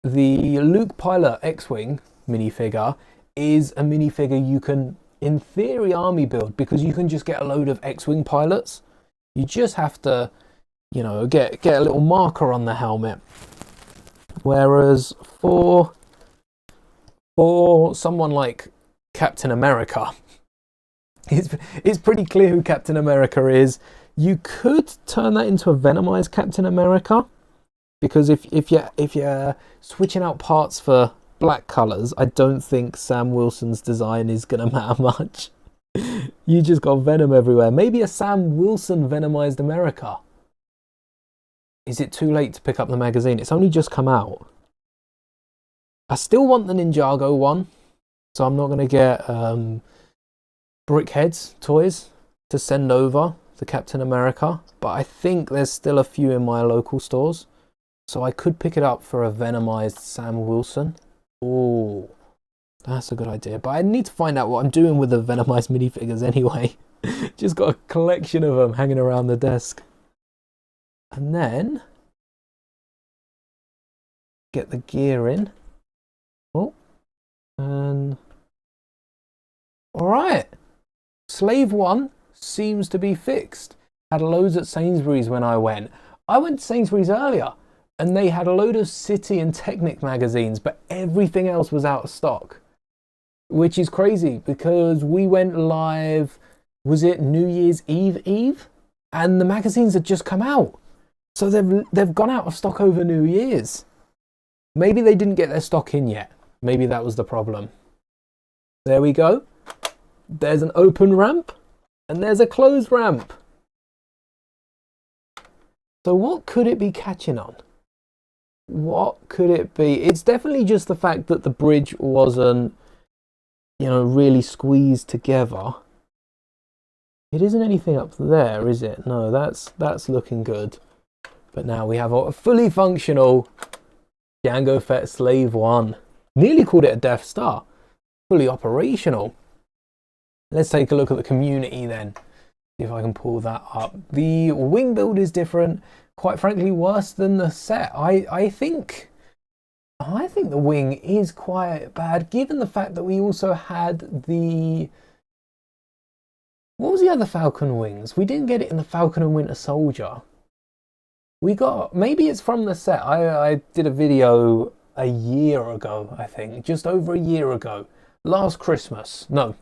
The Luke Pilot X-Wing minifigure is a minifigure you can, in theory, army build because you can just get a load of X-Wing pilots. You just have to, you know, get a little marker on the helmet. Whereas for someone like Captain America, it's pretty clear who Captain America is. You could turn that into a Venomized Captain America. Because if you're switching out parts for black colours, I don't think Sam Wilson's design is going to matter much. You just got Venom everywhere. Maybe a Sam Wilson Venomized America. Is it too late to pick up the magazine? It's only just come out. I still want the Ninjago one, so I'm not going to get Brickheads toys to send over the Captain America. But I think there's still a few in my local stores. So I could pick it up for a Venomized Sam Wilson. Oh, that's a good idea. But I need to find out what I'm doing with the Venomized minifigures anyway. Just got a collection of them hanging around the desk. And then get the gear in. Oh, and all right. Slave 1 seems to be fixed. Had loads at Sainsbury's when I went. I went to Sainsbury's earlier. And they had a load of City and Technic magazines, but everything else was out of stock. Which is crazy because we went live, was it New Year's Eve? And the magazines had just come out. So they've gone out of stock over New Year's. Maybe they didn't get their stock in yet. Maybe that was the problem. There we go. There's an open ramp and there's a closed ramp. So what could it be catching on? What could it be? It's definitely just the fact that the bridge wasn't, you know, really squeezed together. It isn't anything up there, is it? No, that's looking good. But now we have a fully functional Jango Fett Slave 1. Nearly called it a Death Star. Fully operational. Let's take a look at the community then. See if I can pull that up. The wing build is different. Quite frankly, worse than the set. I think the wing is quite bad, given the fact that we also had the... What was the other Falcon wings? We didn't get it in the Falcon and Winter Soldier. We got... Maybe it's from the set. I did a video a year ago, I think. Just over a year ago. Last Christmas. No,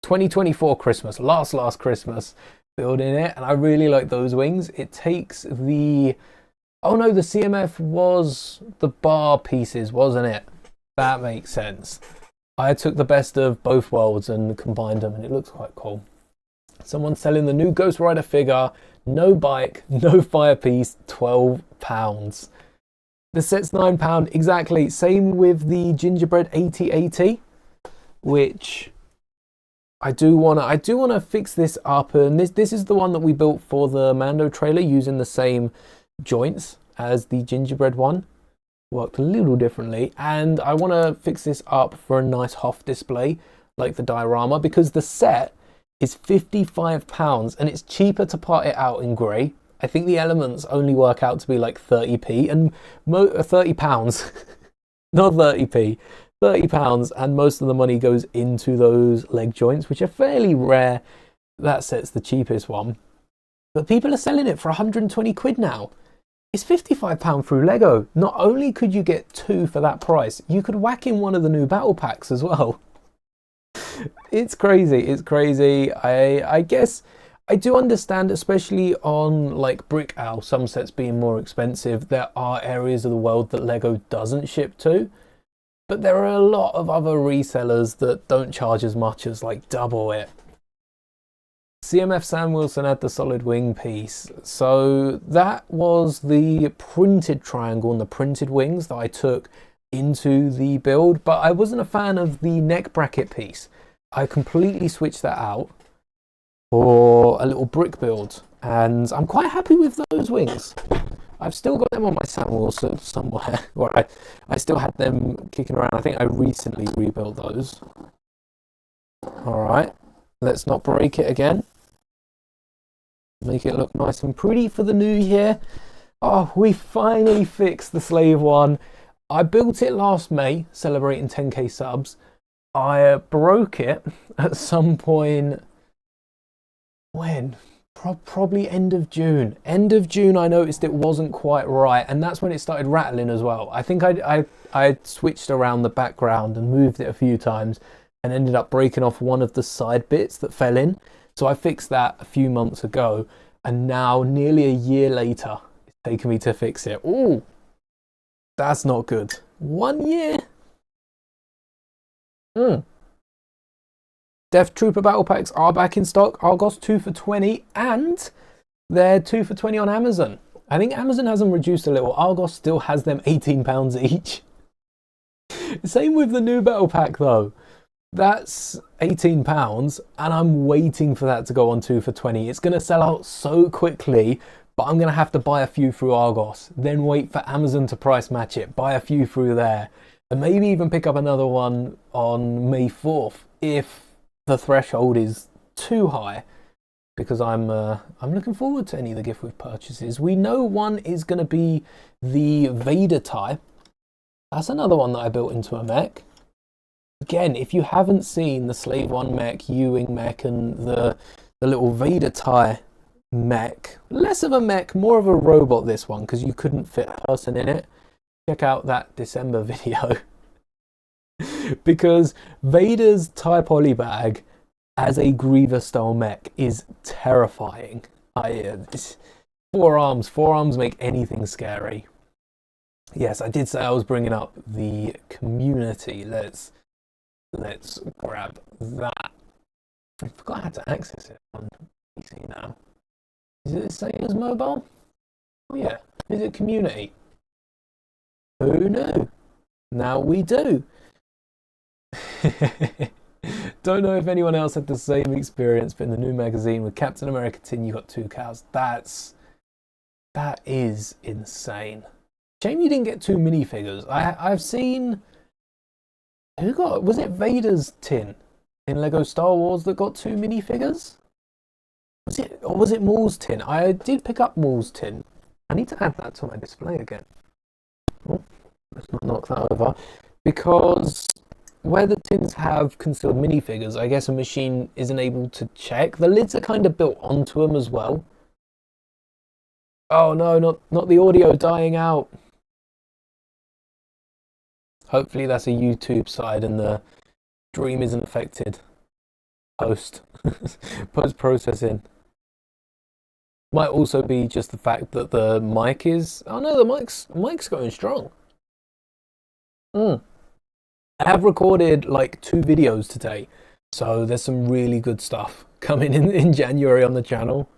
2024 Christmas. Last Christmas. Building it, and I really like those wings. It takes the... Oh no, the CMF was the bar pieces, wasn't it? That makes sense. I took the best of both worlds and combined them, and it looks quite cool. Someone's selling the new Ghost Rider figure. No bike, no fire piece, £12. The set's £9, exactly. Same with the Gingerbread 8080, which... I do wanna fix this up, and this is the one that we built for the Mando trailer using the same joints as the Gingerbread one. Worked a little differently, and I want to fix this up for a nice Hoth display like the diorama, because the set is £55, and it's cheaper to part it out in grey. I think the elements only work out to be like 30p, and £30, not 30p, £30, and most of the money goes into those leg joints, which are fairly rare. That set's the cheapest one. But people are selling it for 120 quid now. It's £55 through Lego. Not only could you get 2 for that price, you could whack in one of the new battle packs as well. It's crazy, it's crazy. I guess I do understand, especially on like Brick Owl, some sets being more expensive. There are areas of the world that Lego doesn't ship to, but there are a lot of other resellers that don't charge as much as like double it. CMF Sam Wilson had the solid wing piece. So that was the printed triangle and the printed wings that I took into the build, but I wasn't a fan of the neck bracket piece. I completely switched that out for a little brick build, and I'm quite happy with those wings. I've still got them on my Sam Wilson somewhere, or I still had them kicking around. I think I recently rebuilt those. All right, let's not break it again. Make it look nice and pretty for the new year. Oh, we finally fixed the Slave one. I built it last May, celebrating 10k subs. I broke it at some point, when? Probably end of June. End of June I noticed it wasn't quite right, and that's when it started rattling as well. I think I switched around the background and moved it a few times and ended up breaking off one of the side bits that fell in. So I fixed that a few months ago, and now nearly a year later, it's taken me to fix it. Ooh, that's not good. 1 year. Death Trooper battle packs are back in stock. Argos 2 for 20, and they're 2 for 20 on Amazon. I think Amazon has them reduced a little. Argos still has them £18 each. Same with the new battle pack though. That's £18, and I'm waiting for that to go on 2 for 20. It's going to sell out so quickly, but I'm going to have to buy a few through Argos, then wait for Amazon to price match it, buy a few through there, and maybe even pick up another one on May 4th if the threshold is too high, because I'm looking forward to any of the gift with purchases. We know one is going to be the Vader tie. That's another one that I built into a mech. Again, if you haven't seen the Slave 1 mech, U-Wing mech, and the little Vader tie mech, less of a mech, more of a robot this one, because you couldn't fit a person in it, check out that December video. Because Vader's tie poly bag as a Grievous style mech is terrifying. Forearms make anything scary. Yes, I did say I was bringing up the community. Let's grab that. I forgot how to access it on PC now. Is it the same as mobile? Oh yeah. Is it community? Who knew? Now we do. Don't know if anyone else had the same experience, but in the new magazine with Captain America tin, you got 2 cows. That is insane. Shame you didn't get 2 minifigures. I've seen. Was it Vader's tin in Lego Star Wars that got 2 minifigures? Was it Maul's tin? I did pick up Maul's tin. I need to add that to my display again. Oh, let's not knock that over. Because where the tins have concealed minifigures, I guess a machine isn't able to check. The lids are kind of built onto them as well. Oh no, not the audio dying out. Hopefully that's a YouTube side and the stream isn't affected. Post-processing. Might also be just the fact that the mic is... Oh no, the mic's going strong. I have recorded like 2 videos today, so there's some really good stuff coming in January on the channel.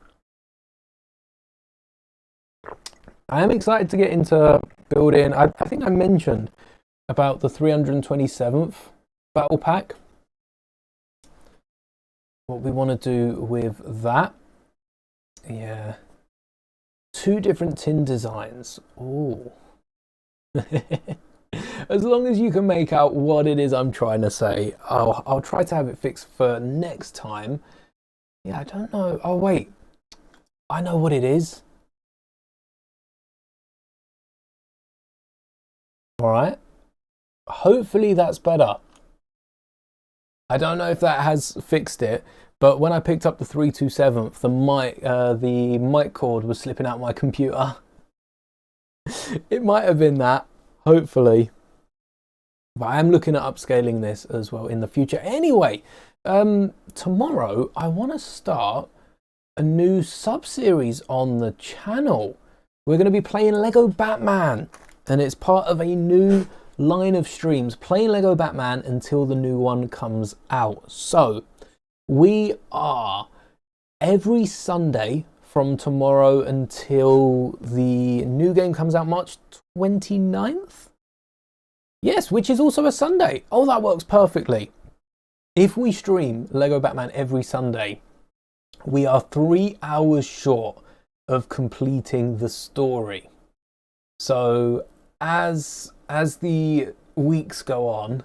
I am excited to get into building. I think I mentioned about the 327th battle pack. What we want to do with that. Yeah. 2 different tin designs. Ooh. As long as you can make out what it is I'm trying to say, I'll try to have it fixed for next time. Yeah, I don't know. Oh, wait. I know what it is. All right. Hopefully that's better. I don't know if that has fixed it, but when I picked up the 327th, the mic cord was slipping out my computer. It might have been that, hopefully. But I am looking at upscaling this as well in the future. Anyway, tomorrow I want to start a new sub-series on the channel. We're going to be playing Lego Batman, and it's part of a new line of streams, playing Lego Batman until the new one comes out. So we are every Sunday from tomorrow until the new game comes out March 29th. Yes, which is also a Sunday. Oh, that works perfectly. If we stream Lego Batman every Sunday, we are 3 hours short of completing the story. So as the weeks go on,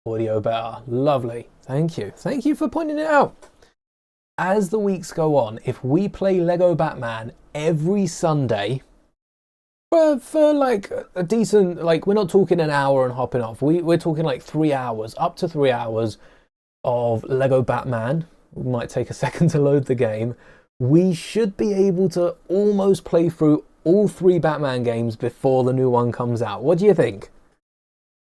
audio better, lovely. Thank you. Thank you for pointing it out. As the weeks go on, if we play Lego Batman every Sunday, for like a decent, like we're not talking an hour and hopping off. We're talking like 3 hours, up to 3 hours of Lego Batman. It might take a second to load the game. We should be able to almost play through all 3 Batman games before the new one comes out. What do you think?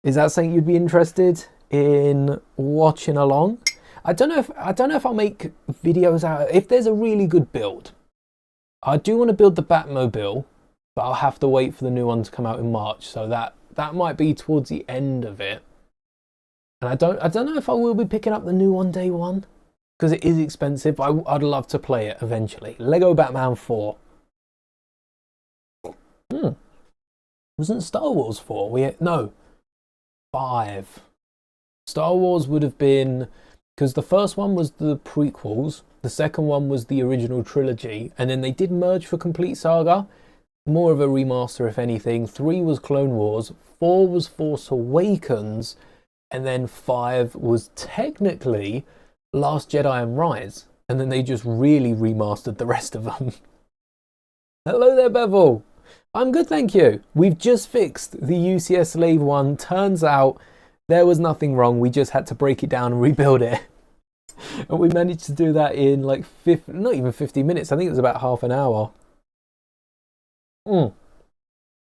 Is that something you'd be interested in watching along? I don't know if I'll make videos out. If there's a really good build, I do want to build the Batmobile, but I'll have to wait for the new one to come out in March. So that might be towards the end of it. And I don't know if I will be picking up the new one day one, because it is expensive. I'd love to play it eventually. Lego Batman 4. Wasn't Star Wars 4? No, 5. Star Wars would have been, because the first one was the prequels, the second one was the original trilogy, and then they did merge for Complete Saga. More of a remaster, if anything. 3 was Clone Wars, 4 was Force Awakens, and then 5 was technically Last Jedi and Rise. And then they just really remastered the rest of them. Hello there, Bevel. I'm good, thank you. We've just fixed the UCS Slave 1. Turns out there was nothing wrong. We just had to break it down and rebuild it. And we managed to do that in like not even 50 minutes. I think it was about half an hour.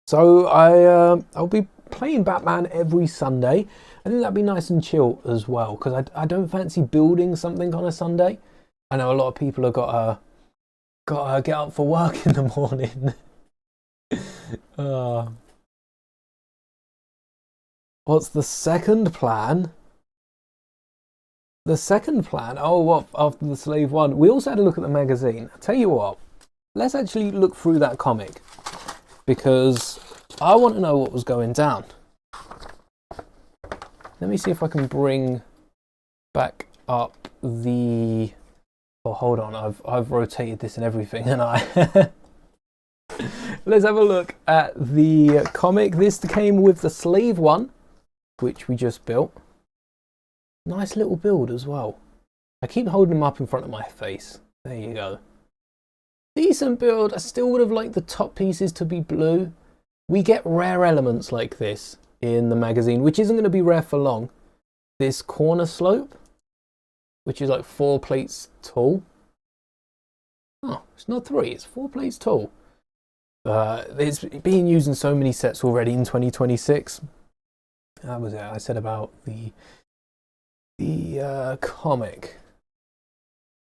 So I'll be playing Batman every Sunday. I think that'd be nice and chill as well, because I don't fancy building something on a Sunday. I know a lot of people have got to get up for work in the morning. What's the second plan? The second plan? Oh, what, after the Slave 1? We also had a look at the magazine. I'll tell you what, let's actually look through that comic, because I want to know what was going down. Let me see if I can bring back up the... Oh, hold on, I've rotated this and everything, and Let's have a look at the comic. This came with the Slave 1, which we just built. Nice little build as well. I keep holding them up in front of my face. There you go. Decent build. I still would have liked the top pieces to be blue. We get rare elements like this in the magazine, which isn't going to be rare for long. This corner slope, which is like 4 plates tall. Oh, it's not 3, it's 4 plates tall. It's being used in so many sets already in 2026. That was it. I said about the comic.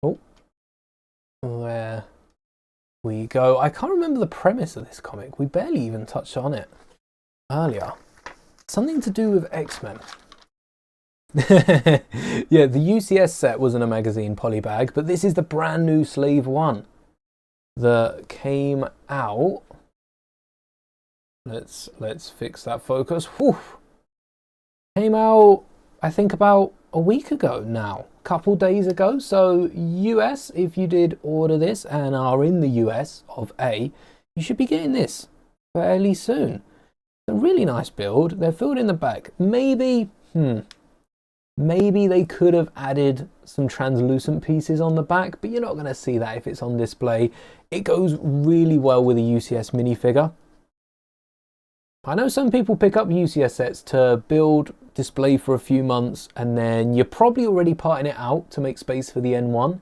Oh, there we go. I can't remember the premise of this comic. We barely even touched on it earlier. Something to do with X-Men. Yeah, the UCS set was in a magazine polybag, but this is the brand new Slave 1 that came out. Let's fix that focus. Whew. Came out, I think, about a week ago now, couple days ago. So US, if you did order this and are in the US of A, you should be getting this fairly soon. A really nice build. They're filled in the back. Maybe Maybe they could have added some translucent pieces on the back, but you're not going to see that if it's on display. It goes really well with a UCS minifigure. I know some people pick up UCS sets to build, display for a few months, and then you're probably already parting it out to make space for the N1.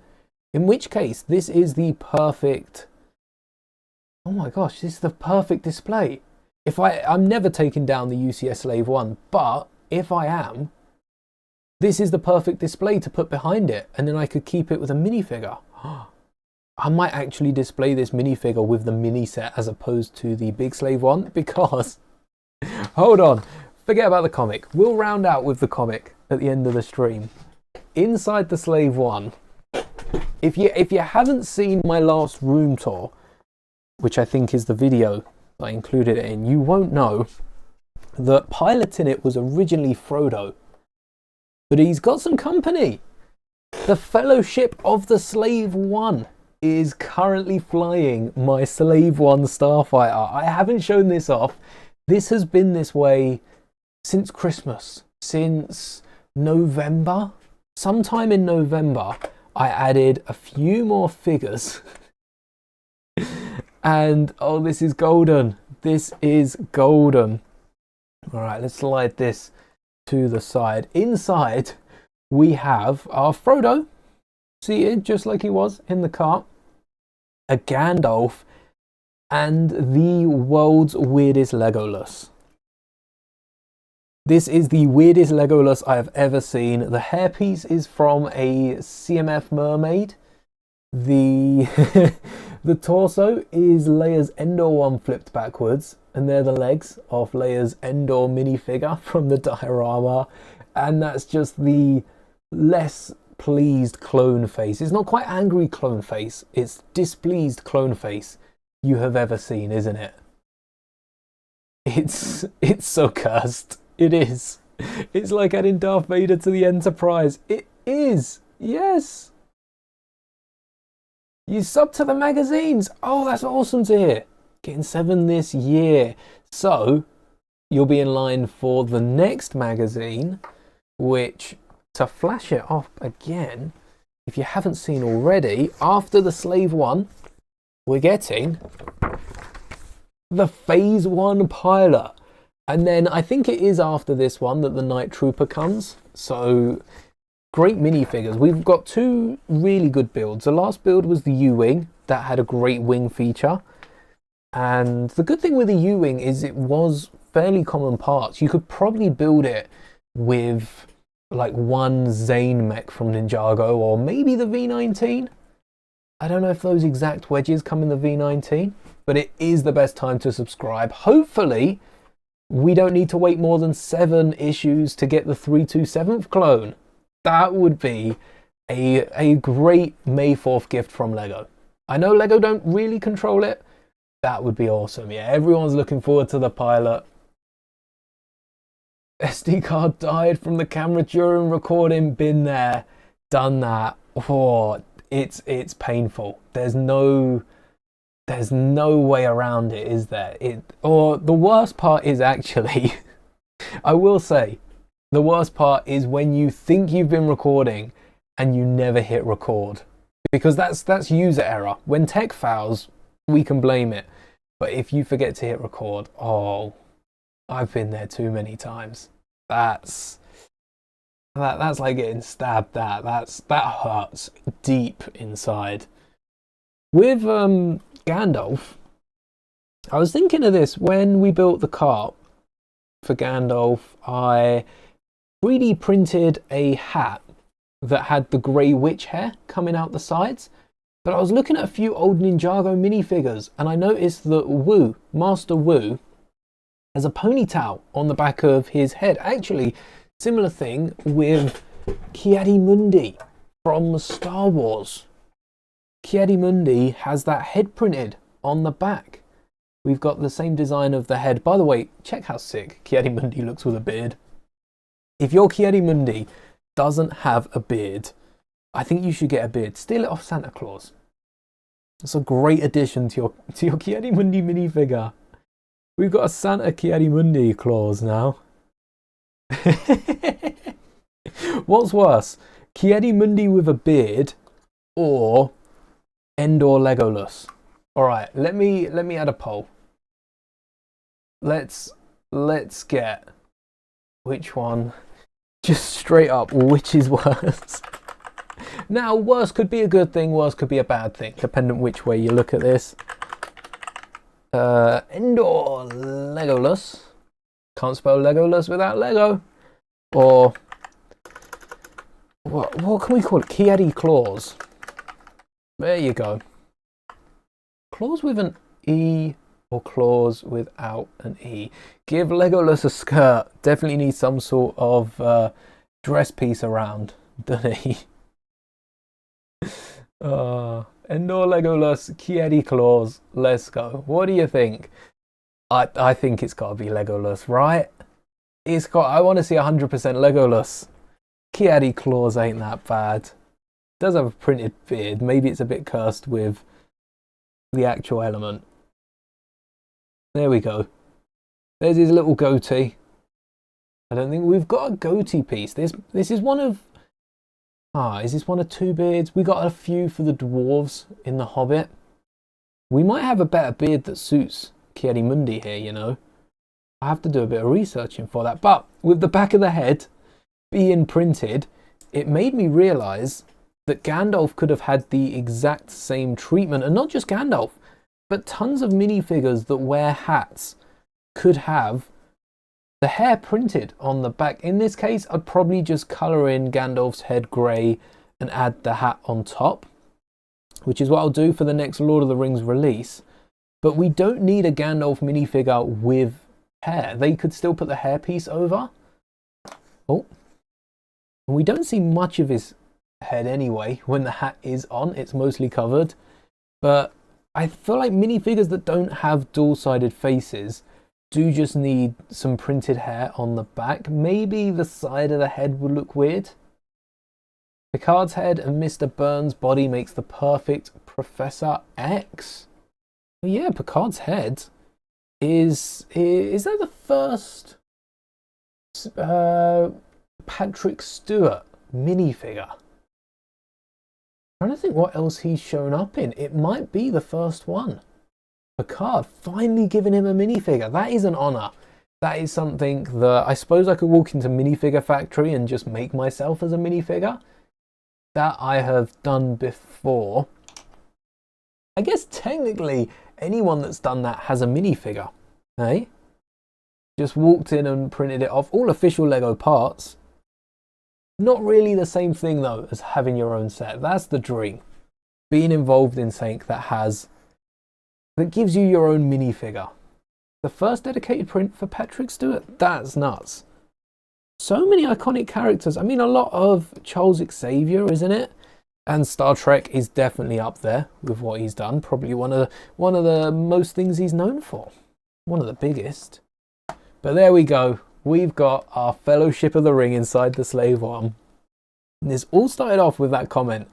In which case, this is the perfect... Oh my gosh, this is the perfect display. I'm never taking down the UCS Slave 1, but if I am, this is the perfect display to put behind it, and then I could keep it with a minifigure. I might actually display this minifigure with the mini set as opposed to the big Slave 1, because... Hold on, forget about the comic. We'll round out with the comic at the end of the stream. Inside the Slave 1, if you haven't seen my last room tour, which I think is the video I included it in, you won't know that piloting it was originally Frodo. But he's got some company. The Fellowship of the Slave 1 is currently flying my Slave 1 Starfighter. I haven't shown this off. This has been this way since Christmas, since November. Sometime in November, I added a few more figures. And, oh, this is golden. This is golden. All right, let's slide this to the side. Inside, we have our Frodo, seated just like he was in the cart, a Gandalf, and the world's weirdest Legolas. This is the weirdest Legolas I have ever seen. The hairpiece is from a CMF mermaid. The the torso is Leia's Endor one flipped backwards, and they're the legs of Leia's Endor minifigure from the diorama, and that's just the less pleased clone face. It's not quite angry clone face, it's displeased clone face you have ever seen, isn't it? It's so cursed. It is. It's like adding Darth Vader to the Enterprise. It is. Yes. You sub to the magazines. Oh, that's awesome to hear. Getting 7 this year. So, you'll be in line for the next magazine, which, to flash it off again, if you haven't seen already, after the Slave 1, we're getting the Phase 1 pilot. And then I think it is after this one that the Night Trooper comes. So, great minifigures. We've got 2 really good builds. The last build was the U-Wing. That had a great wing feature. And the good thing with the U-Wing is it was fairly common parts. You could probably build it with like one Zane mech from Ninjago, or maybe the V19. I don't know if those exact wedges come in the V19, but it is the best time to subscribe. Hopefully, we don't need to wait more than 7 issues to get the 327th clone. That would be a great May 4th gift from LEGO. I know LEGO don't really control it. That would be awesome. Yeah, everyone's looking forward to the pilot. SD card died from the camera during recording. Been there, done that. Oh, it's painful. There's no way around it, is there? Or the worst part is actually, I will say, the worst part is when you think you've been recording and you never hit record, because that's user error. When tech fails, we can blame it, but if you forget to hit record, oh, I've been there too many times. That's like getting stabbed. That hurts deep inside. With Gandalf, I was thinking of this when we built the cart for Gandalf. I 3D printed a hat that had the grey witch hair coming out the sides. But I was looking at a few old Ninjago minifigures, and I noticed that Wu, Master Wu, has a ponytail on the back of his head. Actually, similar thing with Ki-Adi-Mundi from Star Wars. Ki-Adi-Mundi has that head printed on the back. We've got the same design of the head. By the way, check how sick Ki-Adi-Mundi looks with a beard. If your Ki-Adi-Mundi doesn't have a beard, I think you should get a beard. Steal it off Santa Claus. That's a great addition to your Ki-Adi-Mundi minifigure. We've got a Santa Ki-Adi-Mundi clause now. What's worse, Mouldie with a beard or Endor Legolas? All right, let me add a poll. Let's get which one, just straight up, which is worse. Now, worse could be a good thing, worse could be a bad thing, depending which way you look at this. Endor Legolas. Can't spell Legolas without Lego. Or what can we call it? Kiadi Claws. There you go. Claws with an E or claws without an E. Give Legolas a skirt. Definitely needs some sort of dress piece around, doesn't he? Endor Legolas, Kiadi Claws. Let's go. What do you think? I think it's got to be Legolas, right? I want to see 100% Legolas. Kiadi Claws ain't that bad. Does have a printed beard. Maybe it's a bit cursed with the actual element. There we go. There's his little goatee. I don't think we've got a goatee piece. This is one of... is this one of two beards? We got a few for the dwarves in The Hobbit. We might have a better beard that suits Mouldie here, you know. I have to do a bit of researching for that. But with the back of the head being printed, it made me realise that Gandalf could have had the exact same treatment. And not just Gandalf, but tons of minifigures that wear hats could have the hair printed on the back. In this case, I'd probably just colour in Gandalf's head grey and add the hat on top, which is what I'll do for the next Lord of the Rings release. But we don't need a Gandalf minifigure with hair. They could still put the hairpiece over. Oh. And we don't see much of his head anyway when the hat is on. It's mostly covered. But I feel like minifigures that don't have dual-sided faces do just need some printed hair on the back. Maybe the side of the head would look weird. Picard's head and Mr. Burns' body makes the perfect Professor X. Well, yeah, Picard's head is that the first Patrick Stewart minifigure? I'm trying to think what else he's shown up in. It might be the first one. Picard, finally giving him a minifigure. That is an honour. That is something that I suppose I could walk into Minifigure Factory and just make myself as a minifigure. That I have done before. I guess technically anyone that's done that has a minifigure, eh? Just walked in and printed it off. All official Lego parts. Not really the same thing though as having your own set. That's the dream. Being involved in something that gives you your own minifigure. The first dedicated print for Patrick Stewart. That's nuts. So many iconic characters. I mean, a lot of Charles Xavier, isn't it? And Star Trek is definitely up there with what he's done. Probably one of the most things he's known for. One of the biggest. But there we go. We've got our Fellowship of the Ring inside the Slave One. And this all started off with that comment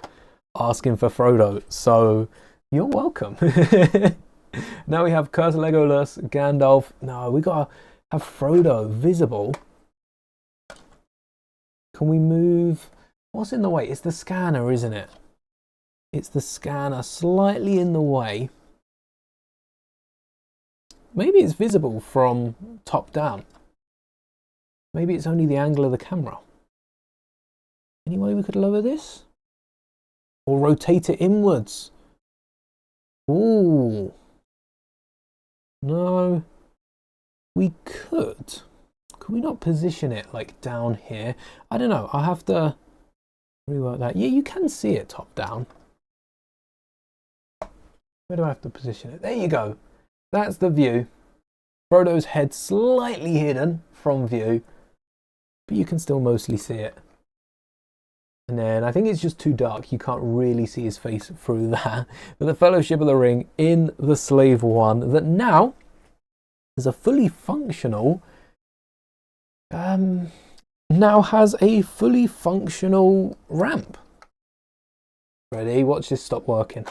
asking for Frodo. So you're welcome. Now we have Curse Legolas, Gandalf. No, we gotta have Frodo visible. Can we move? What's in the way? It's the scanner, isn't it? It's the scanner slightly in the way. Maybe it's visible from top down. Maybe it's only the angle of the camera. Any way we could lower this? Or rotate it inwards? Ooh. No. We could. Could we not position it like down here? I don't know. I'll have to rework that. Yeah, you can see it top down. Where do I have to position it? There you go. That's the view. Frodo's head slightly hidden from view, but you can still mostly see it. And then I think it's just too dark. You can't really see his face through that. But the Fellowship of the Ring in the Slave One that now is a fully functional, now has a fully functional ramp. Ready? Watch this stop working.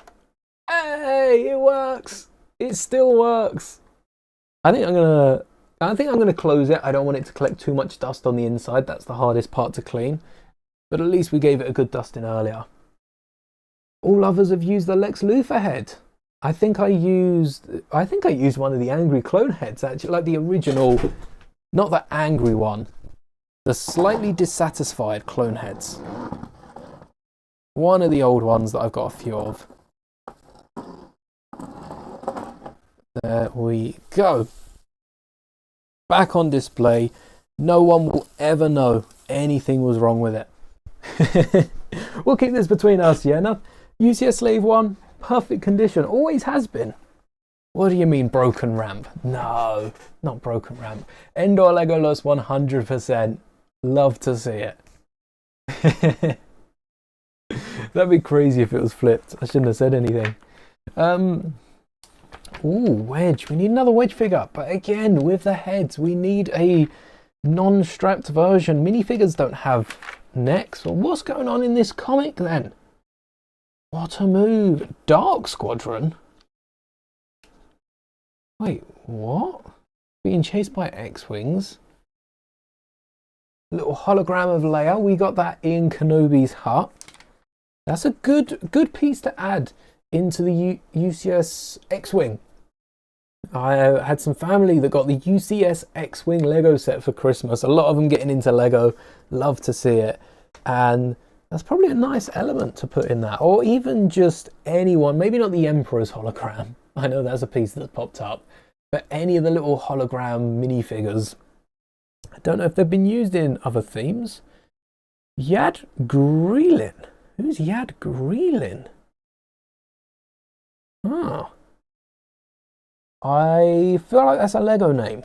Hey, it works. It still works. I think I'm gonna close it. I don't want it to collect too much dust on the inside. That's the hardest part to clean. but at least we gave it a good dusting earlier. All others have used the Lex Luthor head. I think I used one of the angry clone heads, actually, like the original, not the angry one, the slightly dissatisfied clone heads. One of the old ones that I've got a few of. There we go. Back on display. No one will ever know anything was wrong with it. We'll keep this between us, yeah? Now, UCS Slave 1, perfect condition. Always has been. What do you mean broken ramp? No, not broken ramp. Endor Legolas 100%. Love to see it. That'd be crazy if it was flipped. I shouldn't have said anything. Ooh, Wedge. We need another Wedge figure. But again, with the heads, we need a non-strapped version. Minifigures don't have necks. Well, what's going on in this comic then? What a move. Dark Squadron? Wait, what? Being chased by X-Wings. Little hologram of Leia. We got that in Kenobi's hut. That's a good piece to add into the UCS X-Wing. I had some family that got the UCS X-Wing Lego set for Christmas. A lot of them getting into Lego. Love to see it. And that's probably a nice element to put in that. Or even just anyone. Maybe not the Emperor's hologram. I know that's a piece that's popped up. But any of the little hologram minifigures. I don't know if they've been used in other themes. Yad Greelin. Who's Yad Greelin? Oh. I feel like that's a Lego name.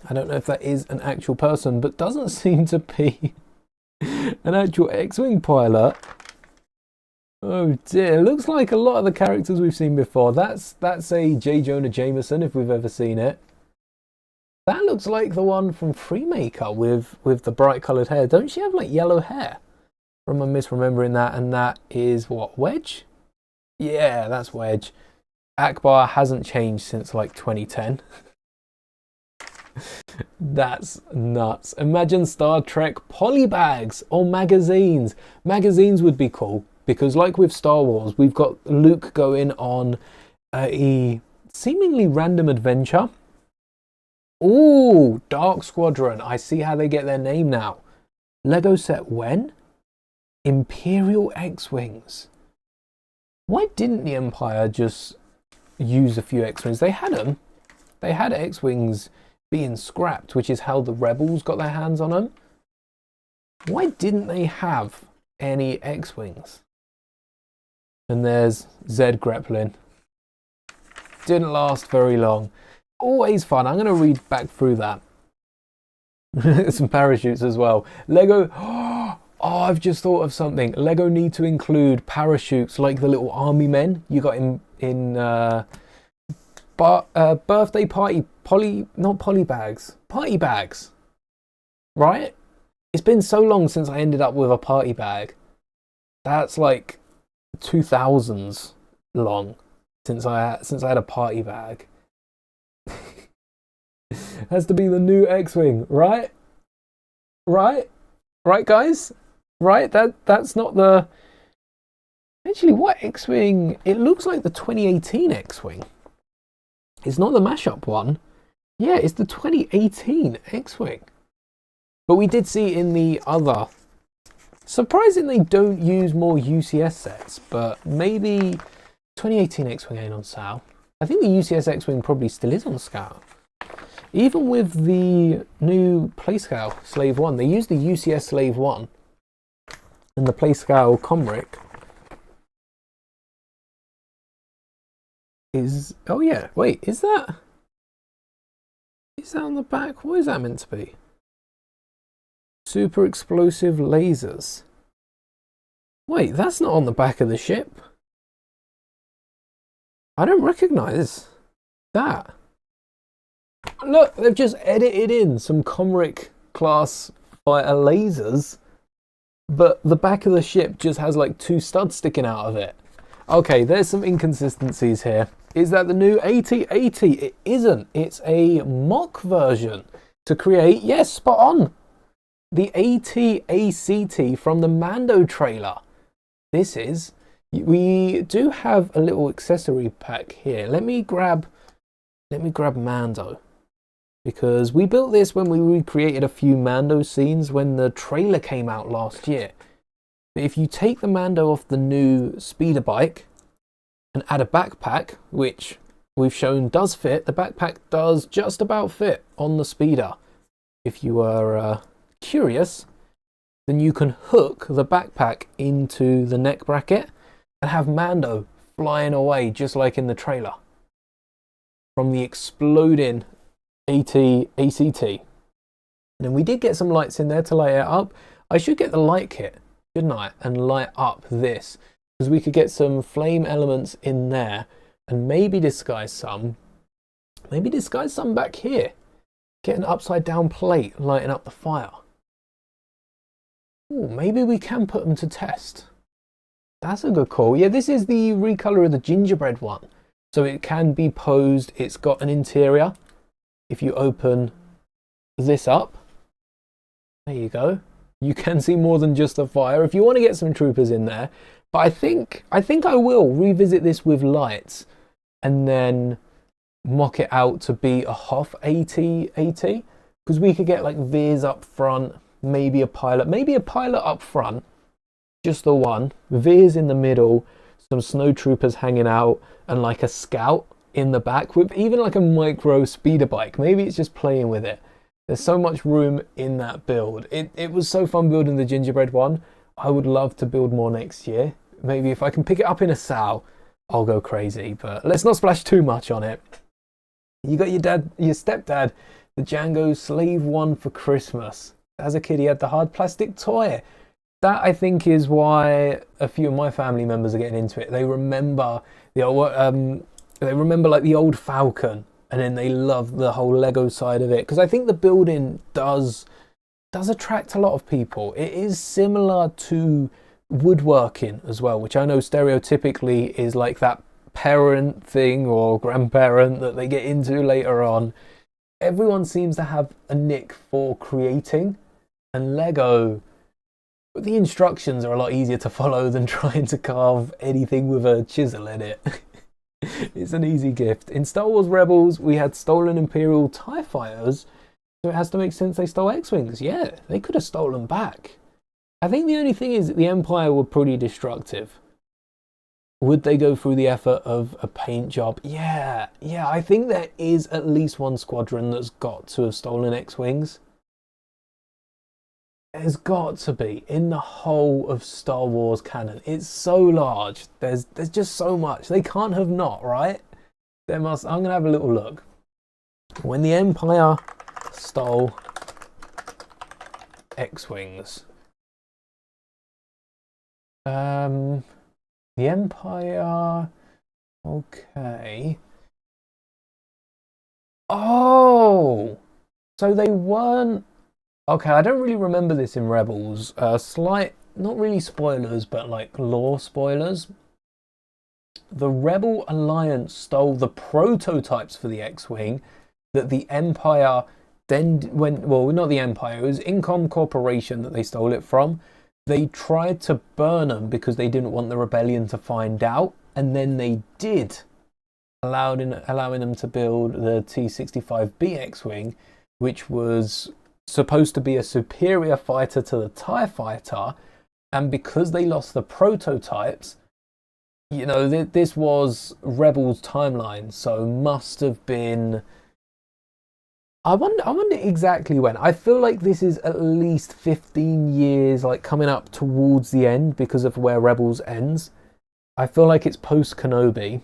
I don't know if that is an actual person, but doesn't seem to be an actual X-Wing pilot. Oh dear, it looks like a lot of the characters we've seen before. That's a J. Jonah Jameson, if we've ever seen it. That looks like the one from Freemaker with the bright coloured hair. Don't she have like yellow hair? Or am I misremembering that? And that is what, Wedge? Yeah, that's Wedge. Akbar hasn't changed since like 2010. That's nuts. Imagine Star Trek polybags or magazines. Magazines would be cool because like with Star Wars, we've got Luke going on a seemingly random adventure. Ooh, Dark Squadron. I see how they get their name now. Lego set when? Imperial X-Wings. Why didn't the Empire just use a few X-Wings? They had them. They had X-Wings being scrapped, which is how the Rebels got their hands on them. Why didn't they have any X-Wings? And there's Zed Greppelin. Didn't last very long. Always fun. I'm going to read back through that. Some parachutes as well. Lego. Oh, I've just thought of something. Lego need to include parachutes like the little army men you got in birthday party party bags. Right? It's been so long since I ended up with a party bag. That's like 2000s long since I had a party bag. Has to be the new X-Wing, right? Right, guys? Right? That's not the... Actually, what X-Wing? It looks like the 2018 X-Wing. It's not the mashup one. Yeah, it's the 2018 X-Wing. But we did see in the other... Surprisingly, don't use more UCS sets, but maybe 2018 X-Wing ain't on sale. I think the UCS X-Wing probably still is on sale. Even with the new Playscale Slave 1, they used the UCS Slave 1 and the Playscale Comric is... Oh yeah, wait, is that on the back? What is that meant to be? Super explosive lasers. Wait, that's not on the back of the ship. I don't recognise that. Look, they've just edited in some Comric class fighter lasers, but the back of the ship just has like 2 studs sticking out of it. Okay, there's some inconsistencies here. Is that the new AT-80? It isn't. It's a mock version to create, yes, spot on, the AT-ACT from the Mando trailer. This is, we do have a little accessory pack here. Let me grab Mando, because we built this when we recreated a few Mando scenes when the trailer came out last year. But if you take the Mando off the new speeder bike and add a backpack, which we've shown does fit, the backpack does just about fit on the speeder. If you are curious, then you can hook the backpack into the neck bracket and have Mando flying away just like in the trailer from the exploding AT-ACT. And then we did get some lights in there to light it up. I should get the light kit, shouldn't I, and light up this, because we could get some flame elements in there and maybe disguise some back here. Get an upside down plate lighting up the fire. Ooh, maybe we can put them to test. That's a good call. Yeah, this is the recolor of the gingerbread one. So it can be posed. It's got an interior. If you open this up, there you go. You can see more than just the fire if you want to get some troopers in there. But I think I will revisit this with lights and then mock it out to be a Hoth AT-AT, because we could get like Veers up front, maybe a pilot up front, just the one, Veers in the middle, some snow troopers hanging out, and like a scout in the back with even like a micro speeder bike. Maybe it's just playing with it. There's so much room in that build. It was so fun building the gingerbread one. I would love to build more next year. Maybe if I can pick it up in a sow, I'll go crazy, but let's not splash too much on it. You got your stepdad, the Django Slave one for Christmas. As a kid, he had the hard plastic toy. That, I think, is why a few of my family members are getting into it. They remember the old, like the old Falcon, and then they love the whole Lego side of it. Because I think the building does attract a lot of people. It is similar to woodworking as well, which I know stereotypically is like that parent thing or grandparent that they get into later on. Everyone seems to have a nick for creating, and Lego, the instructions are a lot easier to follow than trying to carve anything with a chisel in it. It's an easy gift. In Star Wars Rebels, we had stolen Imperial TIE fighters, so it has to make sense they stole X-Wings. Yeah, they could have stolen back. I think the only thing is that the Empire were pretty destructive. Would they go through the effort of a paint job? Yeah, I think there is at least one squadron that's got to have stolen X-Wings. There's got to be, in the whole of Star Wars canon. It's so large. There's just so much. They can't have not, right? I'm going to have a little look. When the Empire stole X-Wings. The Empire... Okay. Oh! So they weren't... Okay, I don't really remember this in Rebels. Slight, not really spoilers, but like lore spoilers. The Rebel Alliance stole the prototypes for the X-Wing that the Empire then went... Well, not the Empire, it was Incom Corporation that they stole it from. They tried to burn them because they didn't want the rebellion to find out, and then they did, allowing them to build the T-65B X-Wing, which was supposed to be a superior fighter to the TIE fighter, and because they lost the prototypes, you know, this was Rebels timeline, so must have been... I wonder exactly when. I feel like this is at least 15 years, like coming up towards the end because of where Rebels ends. I feel like it's post Kenobi.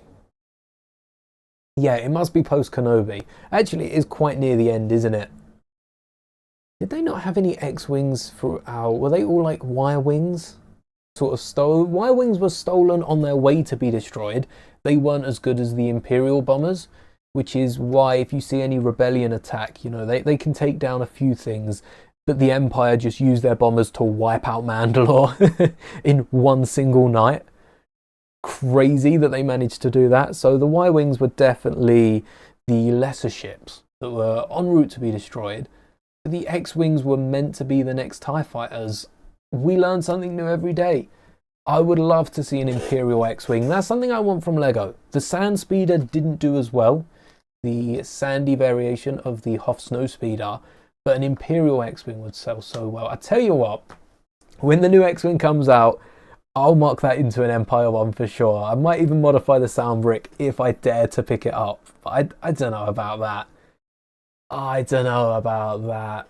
Yeah, it must be post Kenobi. Actually, it is quite near the end, isn't it? Did they not have any X-Wings throughout? Were they all like Y-Wings? Sort of stolen. Y-Wings were stolen on their way to be destroyed. They weren't as good as the Imperial bombers, which is why if you see any rebellion attack, you know, they can take down a few things, but the Empire just used their bombers to wipe out Mandalore in one single night. Crazy that they managed to do that. So the Y-Wings were definitely the lesser ships that were en route to be destroyed. the X-Wings were meant to be the next TIE fighters. We learn something new every day. I would love to see an Imperial X-Wing. That's something I want from Lego. The Sand Speeder didn't do as well, the sandy variation of the Hoth Snow Speeder, but an Imperial X-Wing would sell so well. I tell you what, when the new X-Wing comes out, I'll mark that into an Empire one for sure. I might even modify the sound brick if I dare to pick it up. But I don't know about that. I don't know about that.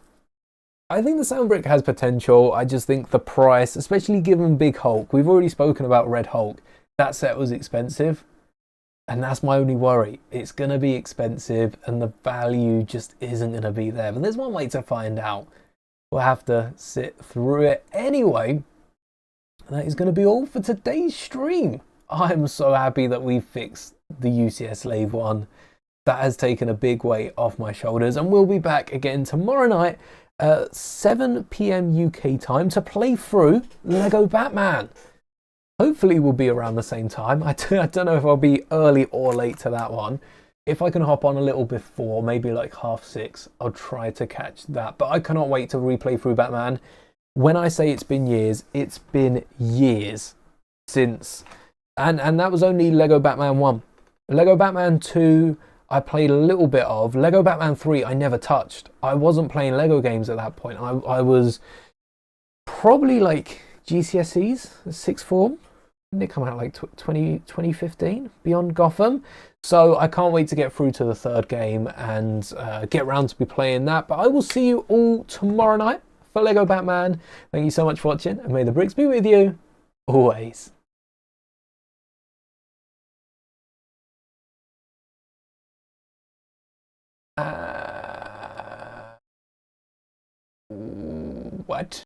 I think the sound brick has potential. I just think the price, especially given Big Hulk, we've already spoken about Red Hulk. That set was expensive. And that's my only worry. It's going to be expensive and the value just isn't going to be there. But there's one way to find out. We'll have to sit through it anyway. That is going to be all for today's stream. I'm so happy that we fixed the UCS Slave one. That has taken a big weight off my shoulders, and we'll be back again tomorrow night at 7 PM UK time to play through Lego Batman. Hopefully we'll be around the same time. I don't know if I'll be early or late to that one. If I can hop on a little before, maybe like 6:30, I'll try to catch that. But I cannot wait to replay through Batman. When I say it's been years since, and that was only Lego Batman 1. Lego Batman 2, I played a little bit of. Lego Batman 3, I never touched. I wasn't playing Lego games at that point. I was probably like GCSEs, sixth form. Didn't it come out like 2015, Beyond Gotham? So I can't wait to get through to the third game and get round to be playing that. But I will see you all tomorrow night for Lego Batman. Thank you so much for watching, and may the bricks be with you always. What?